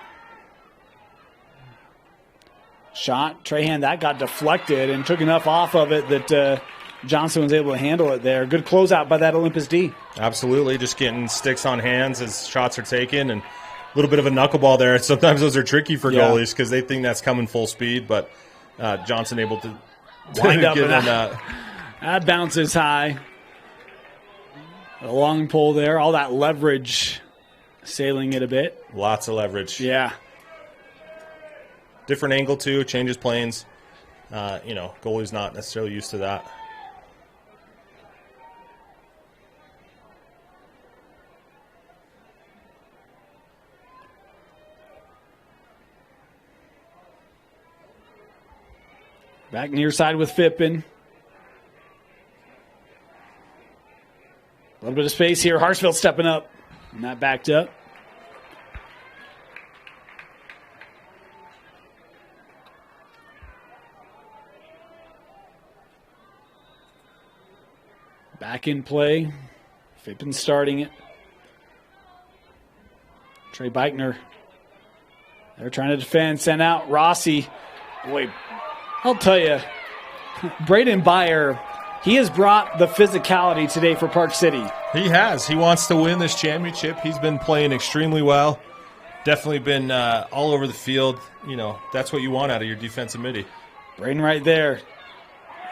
Shot. Trahan, that got deflected and took enough off of it that Johnson was able to handle it there. Good closeout by that Olympus D. Absolutely. Just getting sticks on hands as shots are taken, and a little bit of a knuckleball there. Sometimes those are tricky for goalies because they think that's coming full speed, but Johnson able to wind up. That bounces high. A long pull there. All that leverage sailing it a bit. Lots of leverage. Yeah. Different angle, too. Changes planes. Goalie's not necessarily used to that. Back near side with Fippen. A little bit of space here. Hartsfield stepping up. And that backed up. Back in play. Fippen starting it. Trey Beichner. They're trying to defend. Send out Rossi. Boy, I'll tell you, Braden Byer, he has brought the physicality today for Park City. He has. He wants to win this championship. He's been playing extremely well. Definitely been all over the field. You know, that's what you want out of your defensive midi. Braden right there.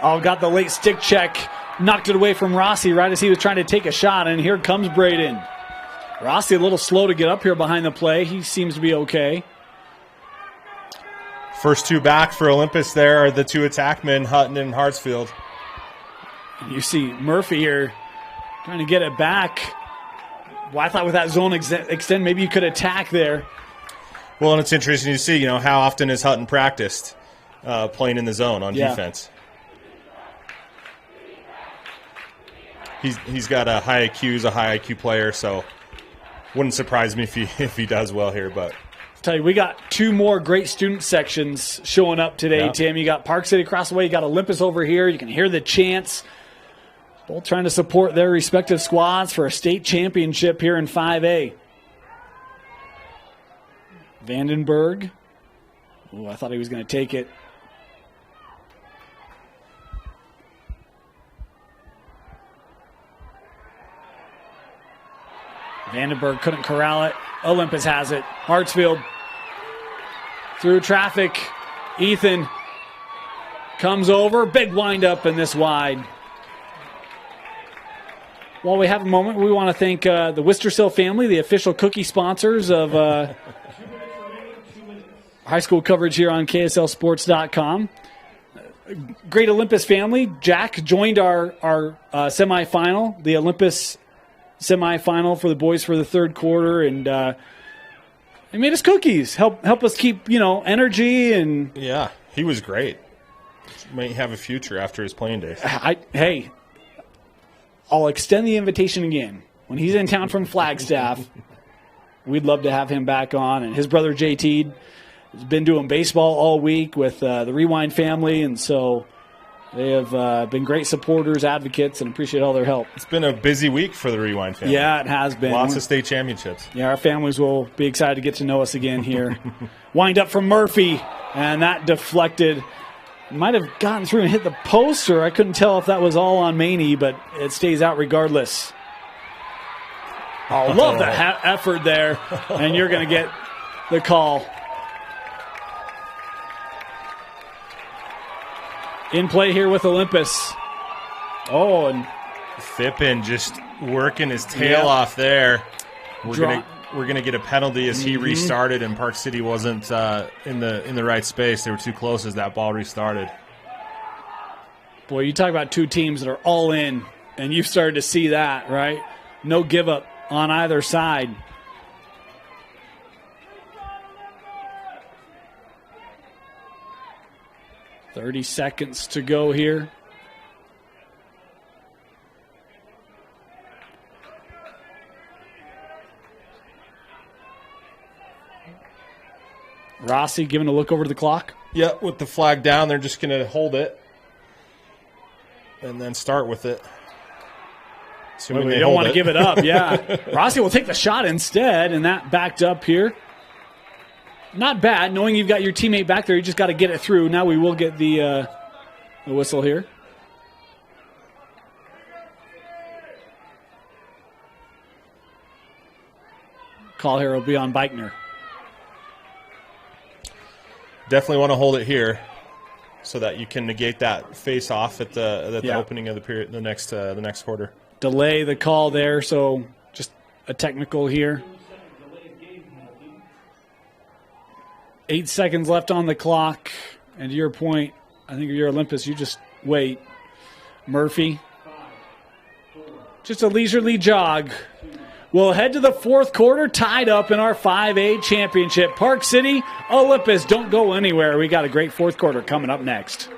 Oh, got the late stick check. Knocked it away from Rossi right as he was trying to take a shot, and here comes Braden. Rossi a little slow to get up here behind the play. He seems to be okay. First two back for Olympus there are the two attackmen, Hutton and Hartsfield. You see Murphy here trying to get it back. Well, I thought with that zone extend, maybe you could attack there. Well, and it's interesting to see, you know, how often has Hutton practiced playing in the zone on defense. He's got a high IQ, he's a high IQ player, so wouldn't surprise me if he does well here. But I'll tell you, we got two more great student sections showing up today, Tim. You got Park City across the way, you got Olympus over here. You can hear the chants. Both trying to support their respective squads for a state championship here in 5A. Vandenberg. Oh, I thought he was going to take it. Vandenberg couldn't corral it. Olympus has it. Hartsfield through traffic. Ethan comes over. Big windup in this wide. While we have a moment, we want to thank the Wistersill family, the official cookie sponsors of high school coverage here on KSLSports.com. Great Olympus family. Jack joined our semifinal, the Olympus semifinal for the boys for the third quarter, and he made us cookies. Help us keep energy and. Yeah, he was great. Might have a future after his playing days. Hey, I'll extend the invitation again when he's in town from Flagstaff. We'd love to have him back on, and his brother JT has been doing baseball all week with the Rewind family, and so they have been great supporters, advocates, and appreciate all their help. It's been a busy week for the Rewind family. Yeah, it has been. Lots of state championships. Yeah, our families will be excited to get to know us again here. Wind up from Murphy, and that deflected. Might have gotten through and hit the post, or I couldn't tell if that was all on Maney, but it stays out regardless. Oh, love the effort there, and you're going to get the call. In play here with Olympus. Oh, and Fippen just working his tail off there. We're gonna get a penalty as he restarted, and Park City wasn't in the right space. They were too close as that ball restarted. Boy, you talk about two teams that are all in, and you've started to see that, right? No give up on either side. .30 seconds to go here. Rossi giving a look over to the clock. Yeah, with the flag down, they're just going to hold it and then start with it. Well, they don't want to give it up, yeah. Rossi will take the shot instead, and that backed up here. Not bad, knowing you've got your teammate back there. You just got to get it through. Now we will get the whistle here. Call here will be on Beichner. Definitely want to hold it here so that you can negate that face-off at the opening of the period, the next quarter. Delay the call there, so just a technical here. 8 seconds left on the clock. And to your point, I think if you're Olympus, you just wait. Murphy. Just a leisurely jog. We'll head to the fourth quarter, tied up in our 5A championship. Park City, Olympus, don't go anywhere. We got a great fourth quarter coming up next.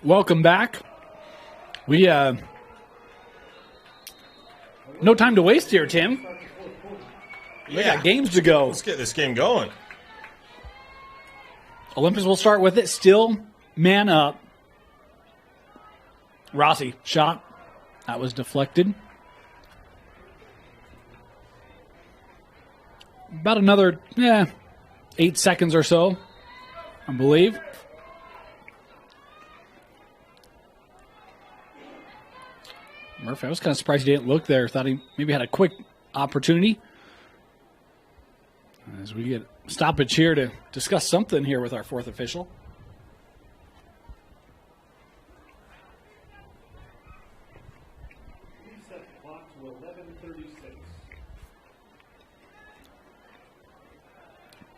Welcome back. We no time to waste here, Tim. We got games to go. Let's get this game going. Olympus will start with it. Still man up. Rossi shot. That was deflected. About another 8 seconds or so, I believe. Murphy, I was kind of surprised he didn't look there. Thought he maybe had a quick opportunity. As we get stoppage here to discuss something here with our fourth official.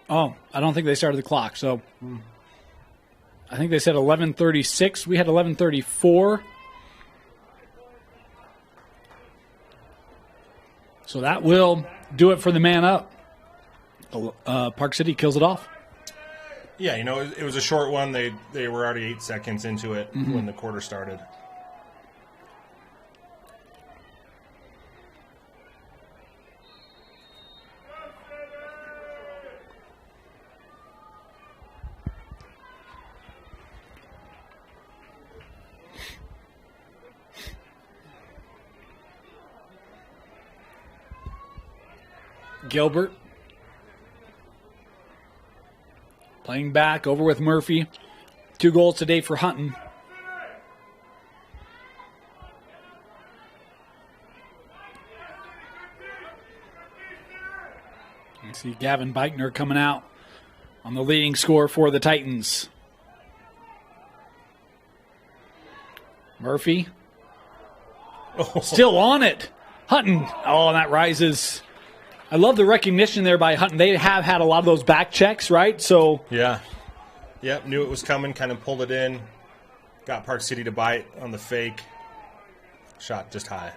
Oh, I don't think they started the clock. So I think they said 11:36. We had 11:34. So that will do it for the man up. Park City kills it off. Yeah, it was a short one. They were already 8 seconds into it when the quarter started. Gilbert playing back over with Murphy. 2 goals today for Hutton. You see Gavin Beichner coming out on the leading score for the Titans. Murphy still on it. Hutton. Oh, and that rises. I love the recognition there by Hutton. They have had a lot of those back checks, right? So yeah. Yep, knew it was coming, kind of pulled it in. Got Park City to bite on the fake. Shot just high.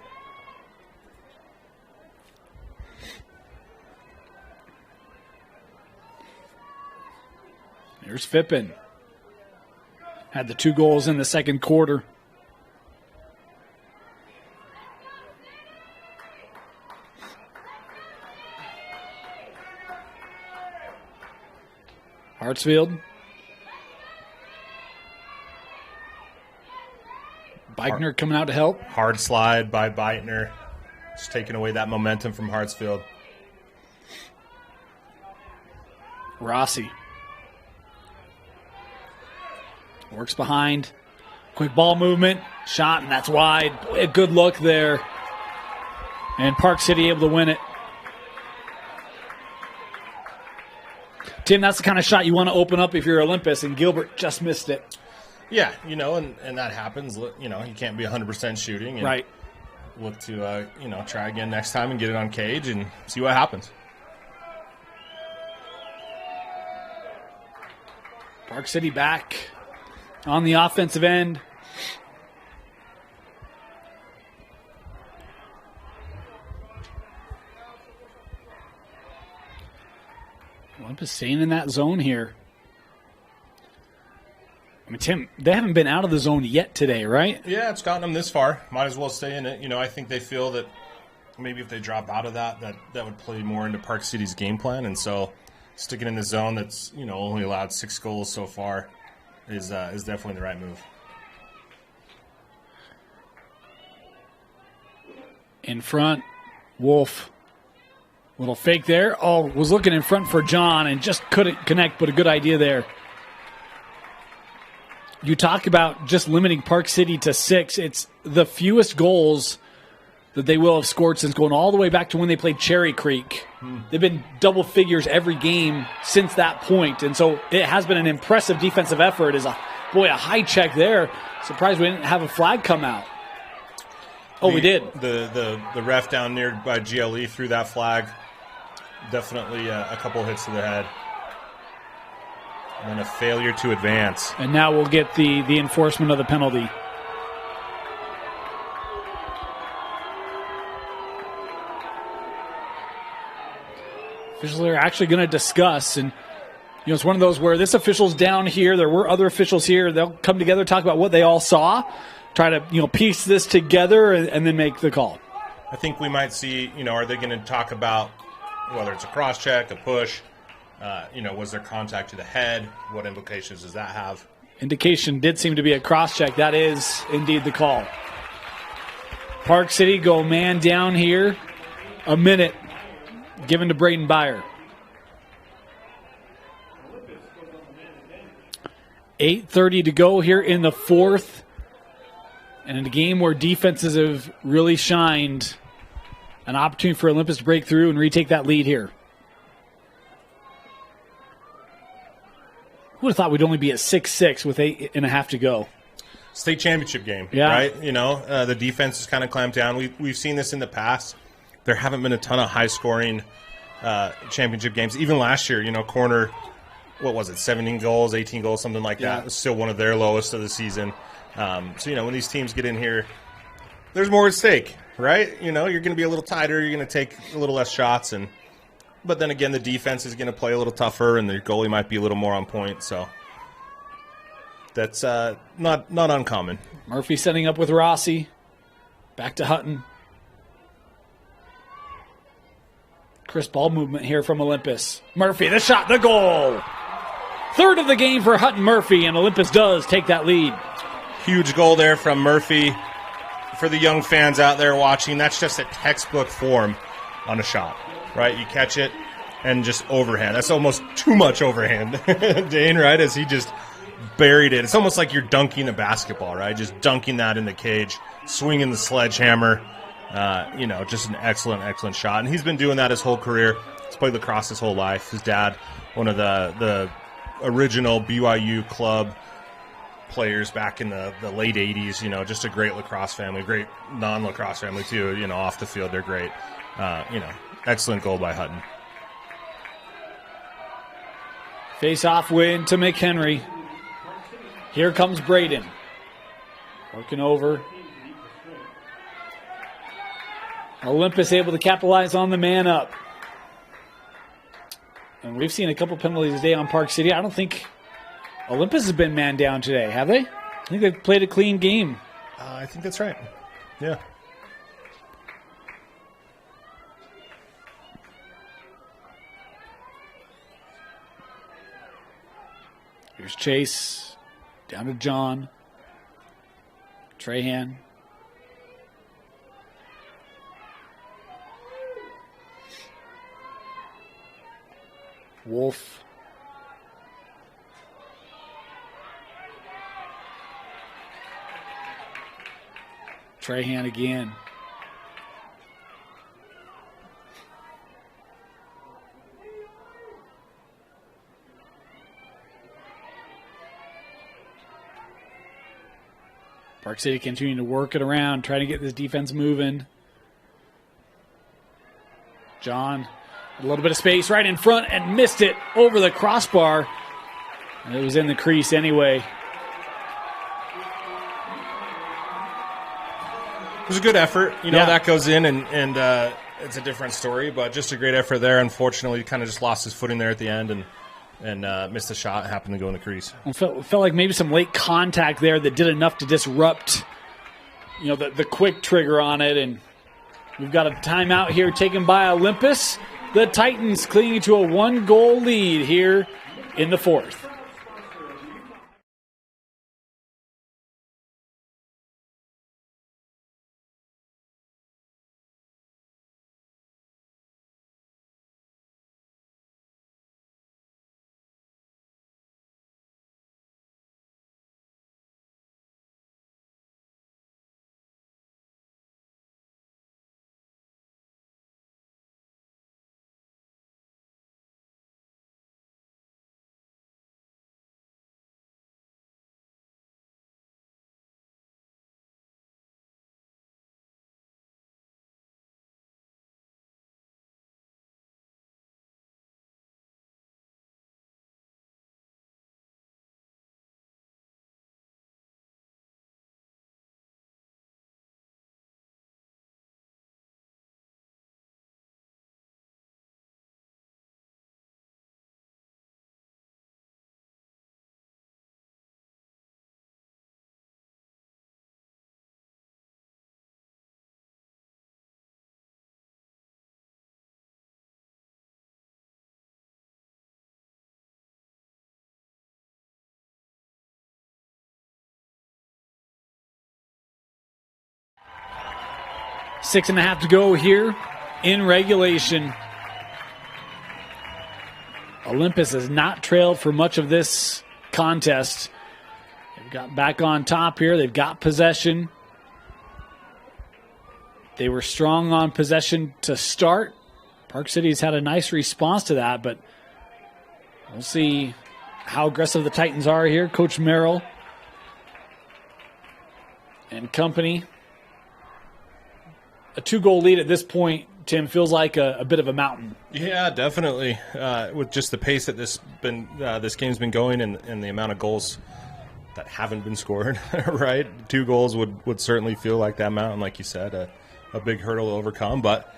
Here's Fippen. Had the 2 goals in the second quarter. Hartsfield. Beichner coming out to help. Hard slide by Beitner. Just taking away that momentum from Hartsfield. Rossi. Works behind. Quick ball movement. Shot, and that's wide. A good look there. And Park City able to win it. Tim, that's the kind of shot you want to open up if you're Olympus, and Gilbert just missed it. Yeah, and that happens. You can't be 100% shooting. And right. Look to, try again next time and get it on cage and see what happens. Park City back on the offensive end. Olympus staying in that zone here. I mean, Tim, they haven't been out of the zone yet today, right? Yeah, it's gotten them this far. Might as well stay in it. I think they feel that maybe if they drop out of that would play more into Park City's game plan. And so sticking in the zone that's, only allowed 6 goals so far is definitely the right move. In front, Wolf. Little fake there. Oh, was looking in front for John and just couldn't connect, but a good idea there. You talk about just limiting Park City to 6. It's the fewest goals that they will have scored since going all the way back to when they played Cherry Creek. They've been double figures every game since that point. And so it has been an impressive defensive effort. A high check there. Surprised we didn't have a flag come out. Oh, we did. The ref down near by GLE threw that flag. Definitely a couple hits to the head. And then a failure to advance. And now we'll get the enforcement of the penalty. Officials are actually going to discuss, and You know, it's one of those where this official's down here. There were other officials here. They'll come together, talk about what they all saw, try to, piece this together and then make the call. I think we might see, are they going to talk about whether it's a cross check, a push, was there contact to the head? What implications does that have? Indication did seem to be a cross check. That is indeed the call. Park City go man down here. A minute given to Braden Byer. 8:30 to go here in the fourth. And in a game where defenses have really shined, an opportunity for Olympus to break through and retake that lead here. Who would have thought we'd only be at 6-6 with 8.5 to go? State championship game, yeah. Right? The defense has kind of clamped down. We've seen this in the past. There haven't been a ton of high-scoring championship games. Even last year, corner, what was it, 17 goals, 18 goals, something like that. It was still one of their lowest of the season. So, when these teams get in here, there's more at stake, right? You're going to be a little tighter. You're going to take a little less shots. But then again, the defense is going to play a little tougher, and the goalie might be a little more on point. So that's not uncommon. Murphy setting up with Rossi. Back to Hutton. Crisp ball movement here from Olympus. Murphy, the shot, the goal. Third of the game for Hutton Murphy, and Olympus does take that lead. Huge goal there from Murphy. For the young fans out there watching, that's just a textbook form on a shot, right? You catch it and just overhand. That's almost too much overhand, Dane, right? As he just buried it. It's almost like you're dunking a basketball, right? Just dunking that in the cage, swinging the sledgehammer. Just an excellent shot. And he's been doing that his whole career. He's played lacrosse his whole life. His dad, one of the original BYU club players back in the late 80s, just a great lacrosse family, great non-lacrosse family too, off the field. They're great. Excellent goal by Hutton. Face-off win to McHenry. Here comes Braden. Working over. Olympus able to capitalize on the man up. And we've seen a couple penalties today on Park City. I don't think Olympus has been man down today, have they? I think they've played a clean game. I think that's right. Yeah. Here's Chase. Down to John. Trahan. Wolf. Trahan again. Park City continuing to work it around, trying to get this defense moving. John, a little bit of space right in front and missed it over the crossbar. And it was in the crease anyway. It was a good effort. That goes in and it's a different story, but just a great effort there. Unfortunately, he kind of just lost his footing there at the end and missed the shot, happened to go in the crease. It felt like maybe some late contact there that did enough to disrupt, the quick trigger on it. And we've got a timeout here taken by Olympus. The Titans clinging to a 1-goal lead here in the fourth. 6.5 to go here in regulation. Olympus has not trailed for much of this contest. They've got back on top here. They've got possession. They were strong on possession to start. Park City's had a nice response to that, but we'll see how aggressive the Titans are here. Coach Merrill and company. A 2-goal lead at this point, Tim, feels like a bit of a mountain. Yeah, definitely. With just the pace that this game's been going and the amount of goals that haven't been scored, right? 2 goals would certainly feel like that mountain, like you said, a big hurdle to overcome. But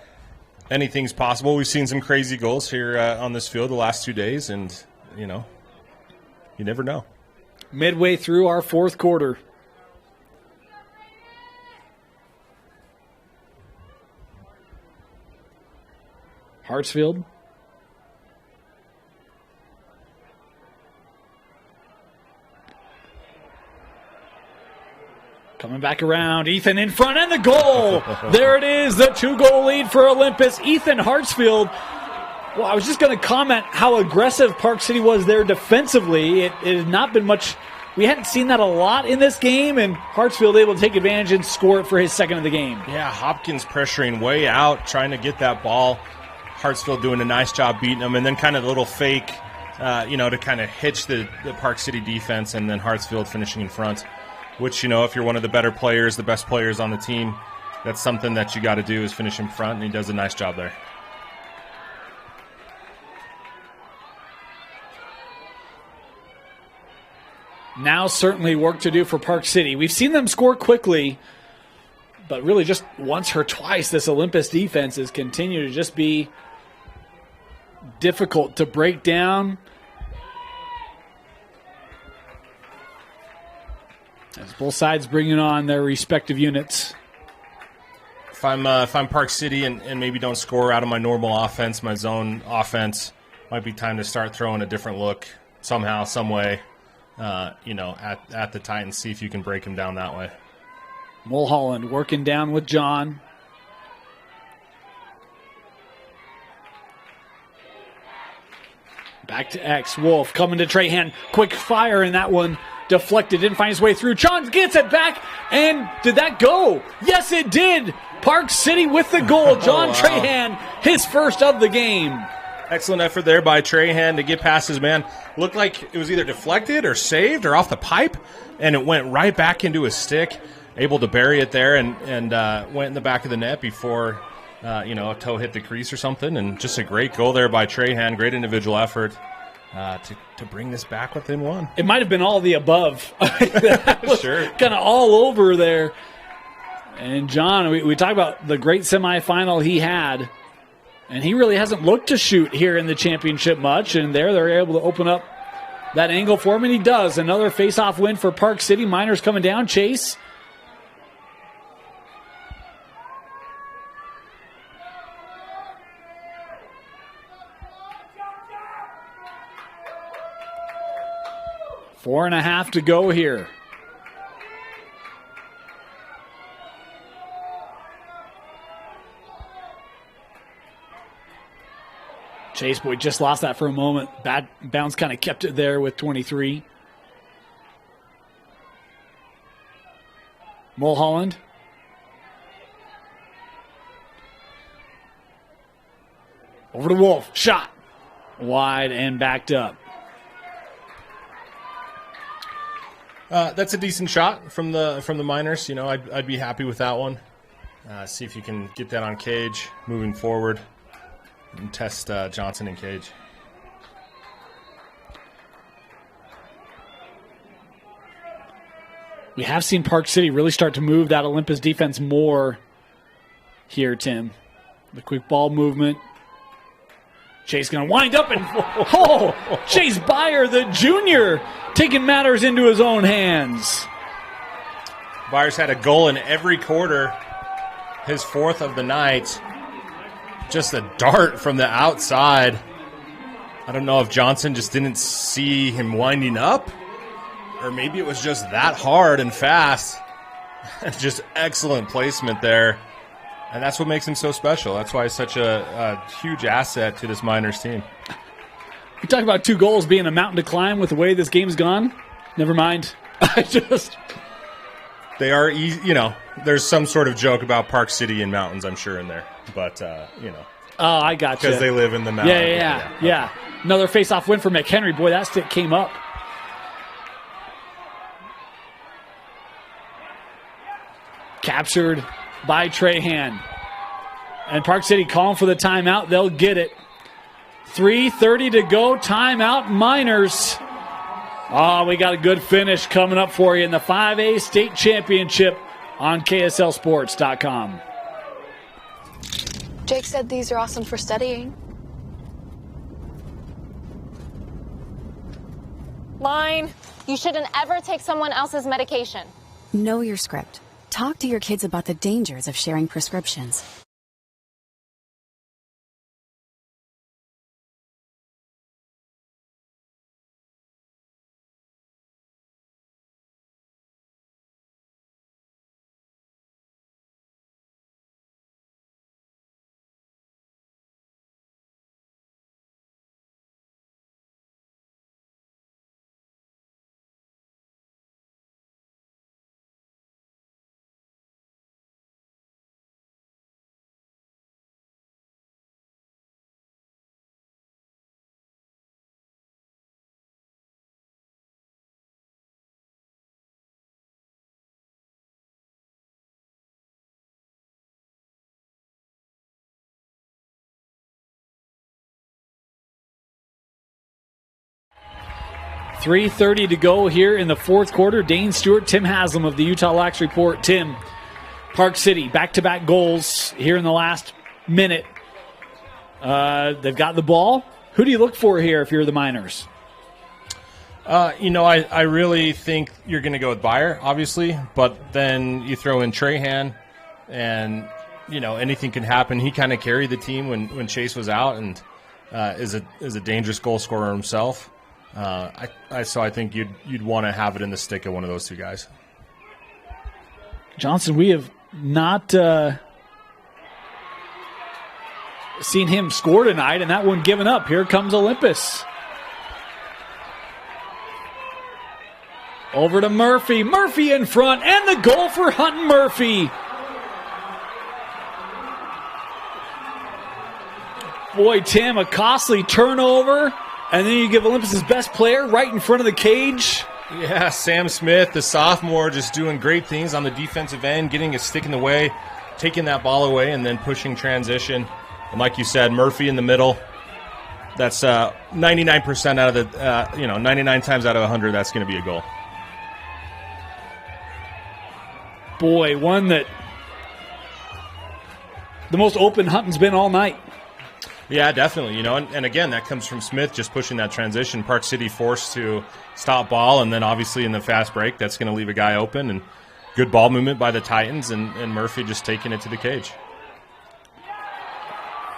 anything's possible. We've seen some crazy goals here on this field the last 2 days, and, you never know. Midway through our fourth quarter. Hartsfield. Coming back around. Ethan in front and the goal. There it is, the 2-goal lead for Olympus. Ethan Hartsfield. Well, I was just going to comment how aggressive Park City was there defensively. It has not been much. We hadn't seen that a lot in this game, and Hartsfield able to take advantage and score it for his second of the game. Yeah, Hopkins pressuring way out, trying to get that ball. Hartsfield doing a nice job beating them, and then kind of a little fake, to kind of hitch the Park City defense, and then Hartsfield finishing in front, which, if you're one of the better players, the best players on the team, that's something that you got to do is finish in front, and he does a nice job there. Now certainly work to do for Park City. We've seen them score quickly, but really just once or twice this Olympus defense has continued to just be difficult to break down. As both sides bringing on their respective units. If I'm Park City and maybe don't score out of my normal offense, my zone offense, might be time to start throwing a different look somehow, some way, at the Titans, see if you can break them down that way. Mulholland working down with John. Back to X. Wolf coming to Trahan. Quick fire, and that one deflected. Didn't find his way through. John gets it back. And did that go? Yes, it did. Park City with the goal. John Trahan, his first of the game. Excellent effort there by Trahan to get past his man. Looked like it was either deflected or saved or off the pipe, and it went right back into his stick. Able to bury it there and went in the back of the net before a toe hit the crease or something. And just a great goal there by Trahan. Great individual effort to bring this back within one. It might have been all the above. Sure. Kind of all over there. And John, we talk about the great semifinal he had. And he really hasn't looked to shoot here in the championship much. And they're able to open up that angle for him. And he does. Another face-off win for Park City. Miners coming down. Chase. Four and a half to go here. Chase Boy just lost that for a moment. Bad bounce kind of kept it there with 23. Mulholland. Over to Wolf. Shot. Wide and backed up. That's a decent shot from the Miners. I'd be happy with that one. See if you can get that on cage moving forward and test Johnson in cage. We have seen Park City really start to move that Olympus defense more here, Tim. The quick ball movement. Chase going to wind up and Chase Byer, the junior, taking matters into his own hands. Byers had a goal in every quarter, his fourth of the night. Just a dart from the outside. I don't know if Johnson just didn't see him winding up, or maybe it was just that hard and fast. Just excellent placement there. And that's what makes him so special. That's why he's such a huge asset to this Miners team. You talk about 2 goals being a mountain to climb with the way this game's gone. Never mind. They are easy, there's some sort of joke about Park City and mountains, I'm sure, in there. But, Oh, I got you. Because they live in the mountains. Yeah. Another face-off win for McHenry. Boy, that stick came up. Captured by Trahan. And Park City calling for the timeout. They'll get it. 3:30 to go. Timeout, Miners. Oh, we got a good finish coming up for you in the 5A state championship on KSLSports.com. Jake said these are awesome for studying. Line, you shouldn't ever take someone else's medication. Know your script. Talk to your kids about the dangers of sharing prescriptions. .330 to go here in the fourth quarter. Dane Stewart, Tim Haslam of the Utah Lax Report. Tim, Park City, back-to-back goals here in the last minute. They've got the ball. Who do you look for here if you're the Miners? I really think you're going to go with Byer, obviously, but then you throw in Trahan, and, anything can happen. He kind of carried the team when Chase was out and is a dangerous goal scorer himself. So I think you'd want to have it in the stick of one of those two guys. Johnson, we have not seen him score tonight, and that one given up. Here comes Olympus. Over to Murphy. Murphy in front, and the goal for Hutton Murphy. Boy, Tim, a costly turnover. And then you give Olympus' best player right in front of the cage. Yeah, Sam Smith, the sophomore, just doing great things on the defensive end, getting a stick in the way, taking that ball away, and then pushing transition. And like you said, Murphy in the middle. That's 99% out of the, 99 times out of 100, that's going to be a goal. Boy, one that the most open Hutton's been all night. Yeah, definitely. And again, that comes from Smith just pushing that transition. Park City forced to stop ball, and then obviously in the fast break, that's going to leave a guy open. And good ball movement by the Titans, and Murphy just taking it to the cage.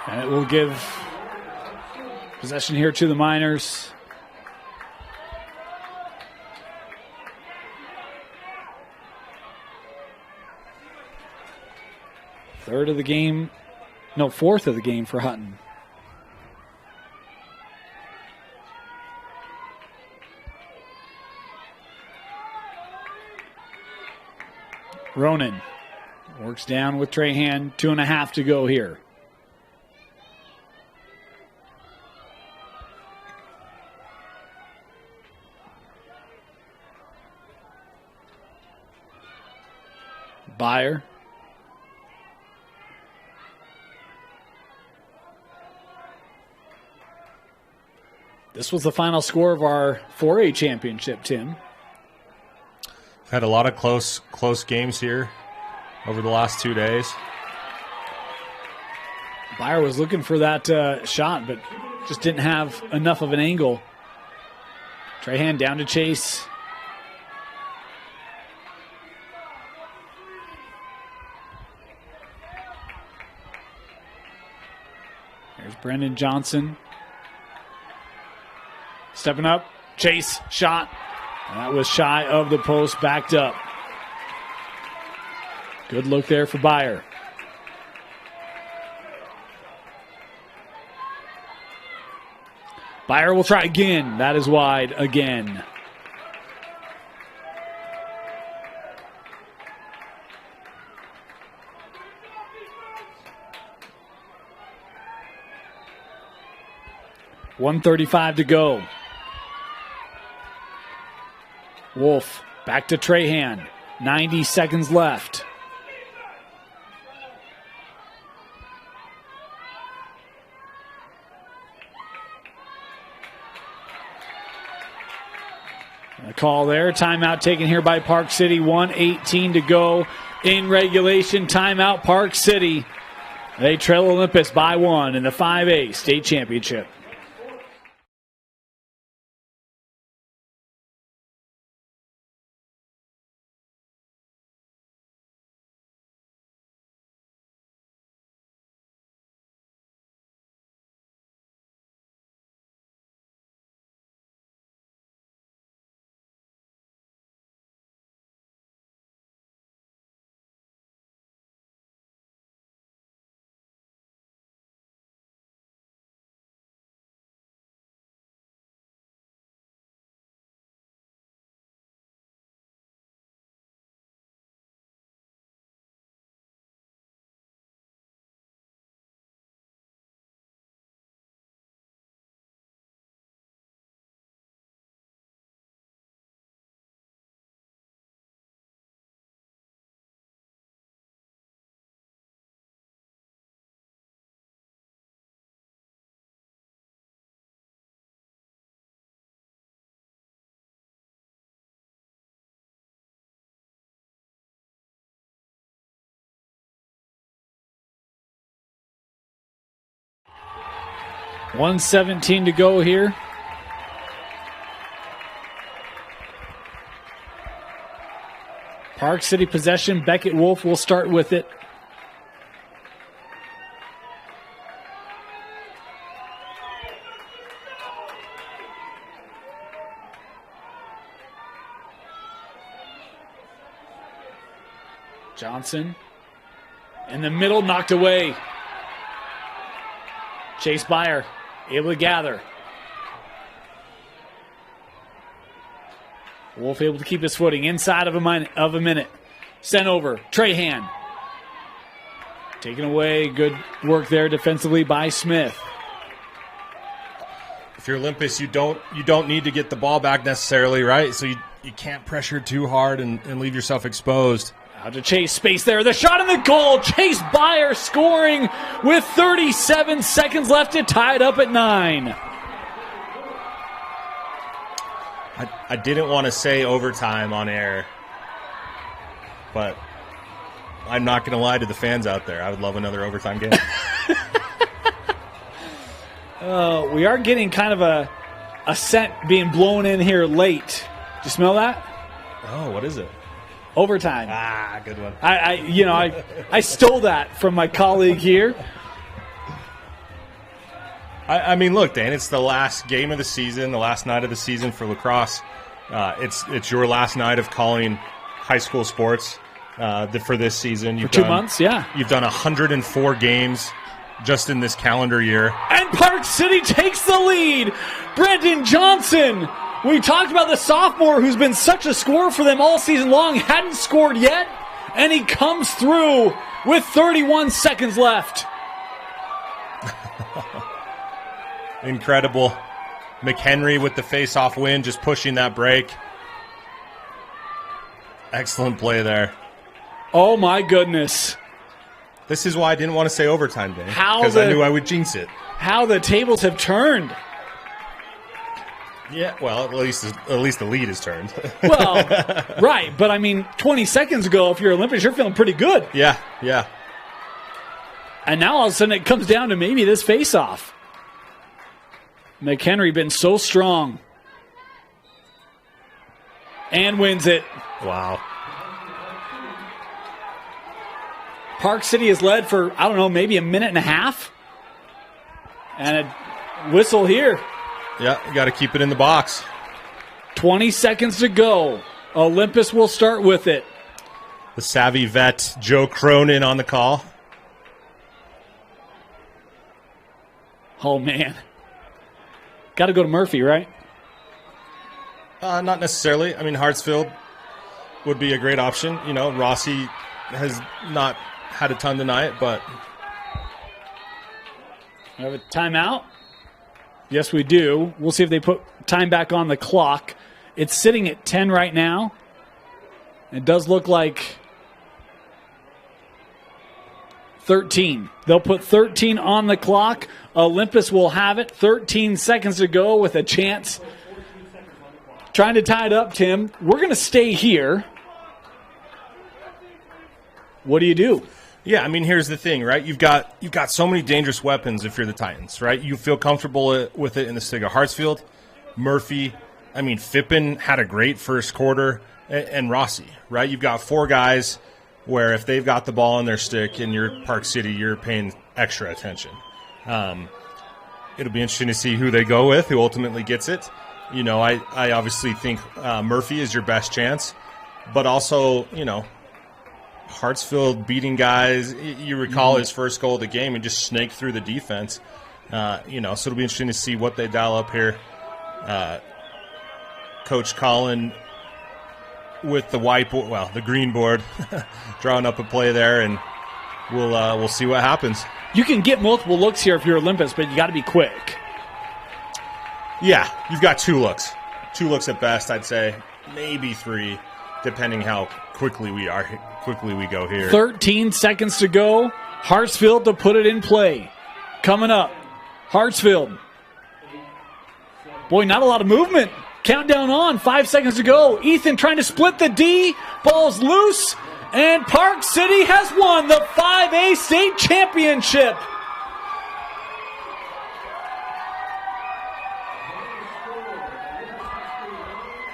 And it will give possession here to the Miners. Fourth of the game for Hutton. Ronan works down with Trahan. 2.5 to go here. Byer. This was the final score of our 4A championship, Tim. Had a lot of close games here over the last 2 days. Byer was looking for that shot, but just didn't have enough of an angle. Trahan down to Chase. Here's Brendan Johnson. Stepping up. Chase, shot. That was shy of the post, backed up. Good look there for Byer. Byer will try again. That is wide again. .135 to go. Wolf back to Trahan. 90 seconds left. A call there. Timeout taken here by Park City. 1:18 to go in regulation. Timeout Park City. They trail Olympus by 1 in the 5A state championship. .117 to go here. Park City possession. Beckett Wolf will start with it. Johnson in the middle, knocked away. Chase Byer able to gather. Wolf able to keep his footing inside of a minute. Sent over. Trahan. Taken away. Good work there defensively by Smith. If you're Olympus, you don't need to get the ball back necessarily, right? So you can't pressure too hard and leave yourself exposed. Out to Chase, space there. The shot in the goal. Chase Byer scoring with 37 seconds left to tie it up at 9. I didn't want to say overtime on air, but I'm not going to lie to the fans out there. I would love another overtime game. We are getting kind of a scent being blown in here late. Did you smell that? Oh, what is it? Overtime. Ah, good one. I stole that from my colleague here. I mean, look, Dan, it's the last game of the season, the last night of the season for lacrosse. It's your last night of calling high school sports for this season. For 2 months, yeah. You've done 104 games just in this calendar year. And Park City takes the lead. Brendan Johnson. We talked about the sophomore who's been such a scorer for them all season long. Hadn't scored yet, and he comes through with 31 seconds left. Incredible. McHenry with the face-off win, just pushing that break. Excellent play there. Oh, my goodness. This is why I didn't want to say overtime, Dan, because I knew I would jinx it. How the tables have turned. Yeah, well, at least the lead is turned. Well, right, but I mean, 20 seconds ago, if you're Olympus, you're feeling pretty good. Yeah. And now all of a sudden it comes down to maybe this face-off. McHenry been so strong. And wins it. Wow. Park City has led for, I don't know, maybe a minute and a half. And a whistle here. Yeah, you got to keep it in the box. 20 seconds to go. Olympus will start with it. The savvy vet, Joe Cronin, on the call. Oh, man. Got to go to Murphy, right? Not necessarily. I mean, Hartsfield would be a great option. You know, Rossi has not had a ton tonight, but... We have a timeout. Yes, we do. We'll see if they put time back on the clock. It's sitting at 10 right now. It does look like 13. They'll put 13 on the clock. Olympus will have it. 13 seconds to go with a chance. Trying to tie it up, Tim. We're going to stay here. What do you do? Yeah, I mean, here's the thing, right? You've got so many dangerous weapons if you're the Titans, right? You feel comfortable with it in the stick of Hartsfield, Murphy. I mean, Fippen had a great first quarter, and Rossi, right? You've got 4 guys where if they've got the ball in their stick and you're Park City, you're paying extra attention. It'll be interesting to see who they go with, who ultimately gets it. You know, I obviously think Murphy is your best chance, but also, you know, Hartsfield beating guys. You recall his first goal of the game and just snaked through the defense. You know, so it'll be interesting to see what they dial up here. Coach Collin with the whiteboard, well, the green board, drawing up a play there, and we'll see what happens. You can get multiple looks here if you're Olympus, but you got to be quick. Yeah, you've got 2 looks. 2 looks at best, I'd say. Maybe 3, depending how quickly we go here. 13 seconds to go. Hartsfield to put it in play. Coming up, Hartsfield. Boy, not a lot of movement. Countdown on, 5 seconds to go. Ethan trying to split the D. Ball's loose, and Park City has won the 5A state championship.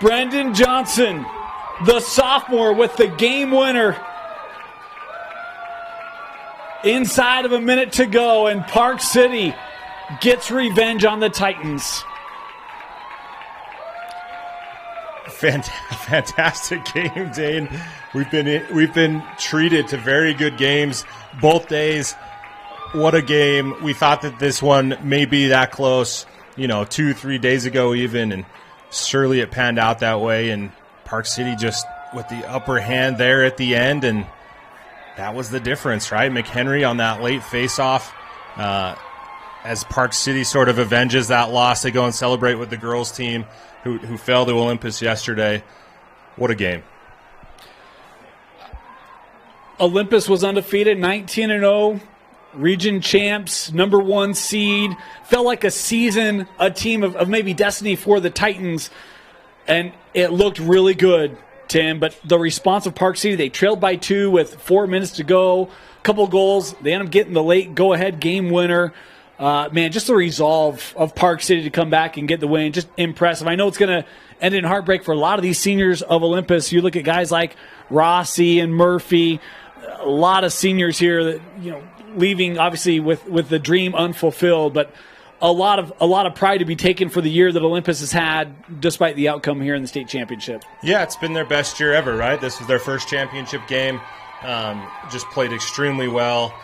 Brendan Johnson, the sophomore, with the game winner. Inside of a minute to go, and Park City gets revenge on the Titans. Fantastic game, Dane. We've been treated to very good games both days. What a game. We thought that this one may be that close, 2-3 days ago even, and surely it panned out that way, and Park City just with the upper hand there at the end, and that was the difference, right? McHenry on that late face-off. As Park City sort of avenges that loss, they go and celebrate with the girls' team who fell to Olympus yesterday. What a game. Olympus was undefeated, 19-0, region champs, number 1 seed. Felt like a team of maybe destiny for the Titans, and it looked really good, Tim. But the response of Park City, they trailed by 2 with 4 minutes to go, couple goals. They end up getting the late go-ahead game winner. Just the resolve of Park City to come back and get the win, just impressive. I know it's going to end in heartbreak for a lot of these seniors of Olympus. You look at guys like Rossi and Murphy, a lot of seniors here that, leaving obviously with the dream unfulfilled, but a lot of pride to be taken for the year that Olympus has had despite the outcome here in the state championship. Yeah, it's been their best year ever, right? This was their first championship game. Just played extremely well.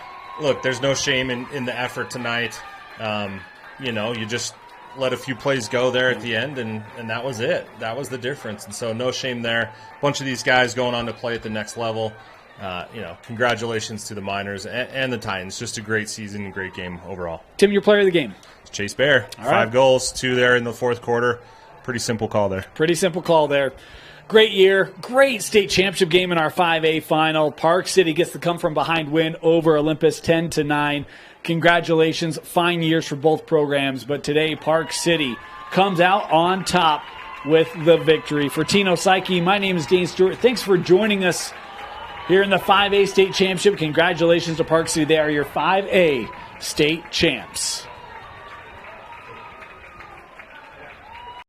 Look, there's no shame in the effort tonight. You just let a few plays go there at the end, and that was it. That was the difference. And so no shame there. A bunch of these guys going on to play at the next level. Congratulations to the Miners and the Titans. Just a great season and great game overall. Tim, your player of the game? It's Chase Bear. All 5 right. goals, 2 there in the fourth quarter. Pretty simple call there. Great year, great state championship game in our 5A final. Park City gets the come-from-behind win over Olympus 10-9. Congratulations, fine years for both programs. But today, Park City comes out on top with the victory. For Tino Psyche, my name is Dane Stewart. Thanks for joining us here in the 5A state championship. Congratulations to Park City. They are your 5A state champs.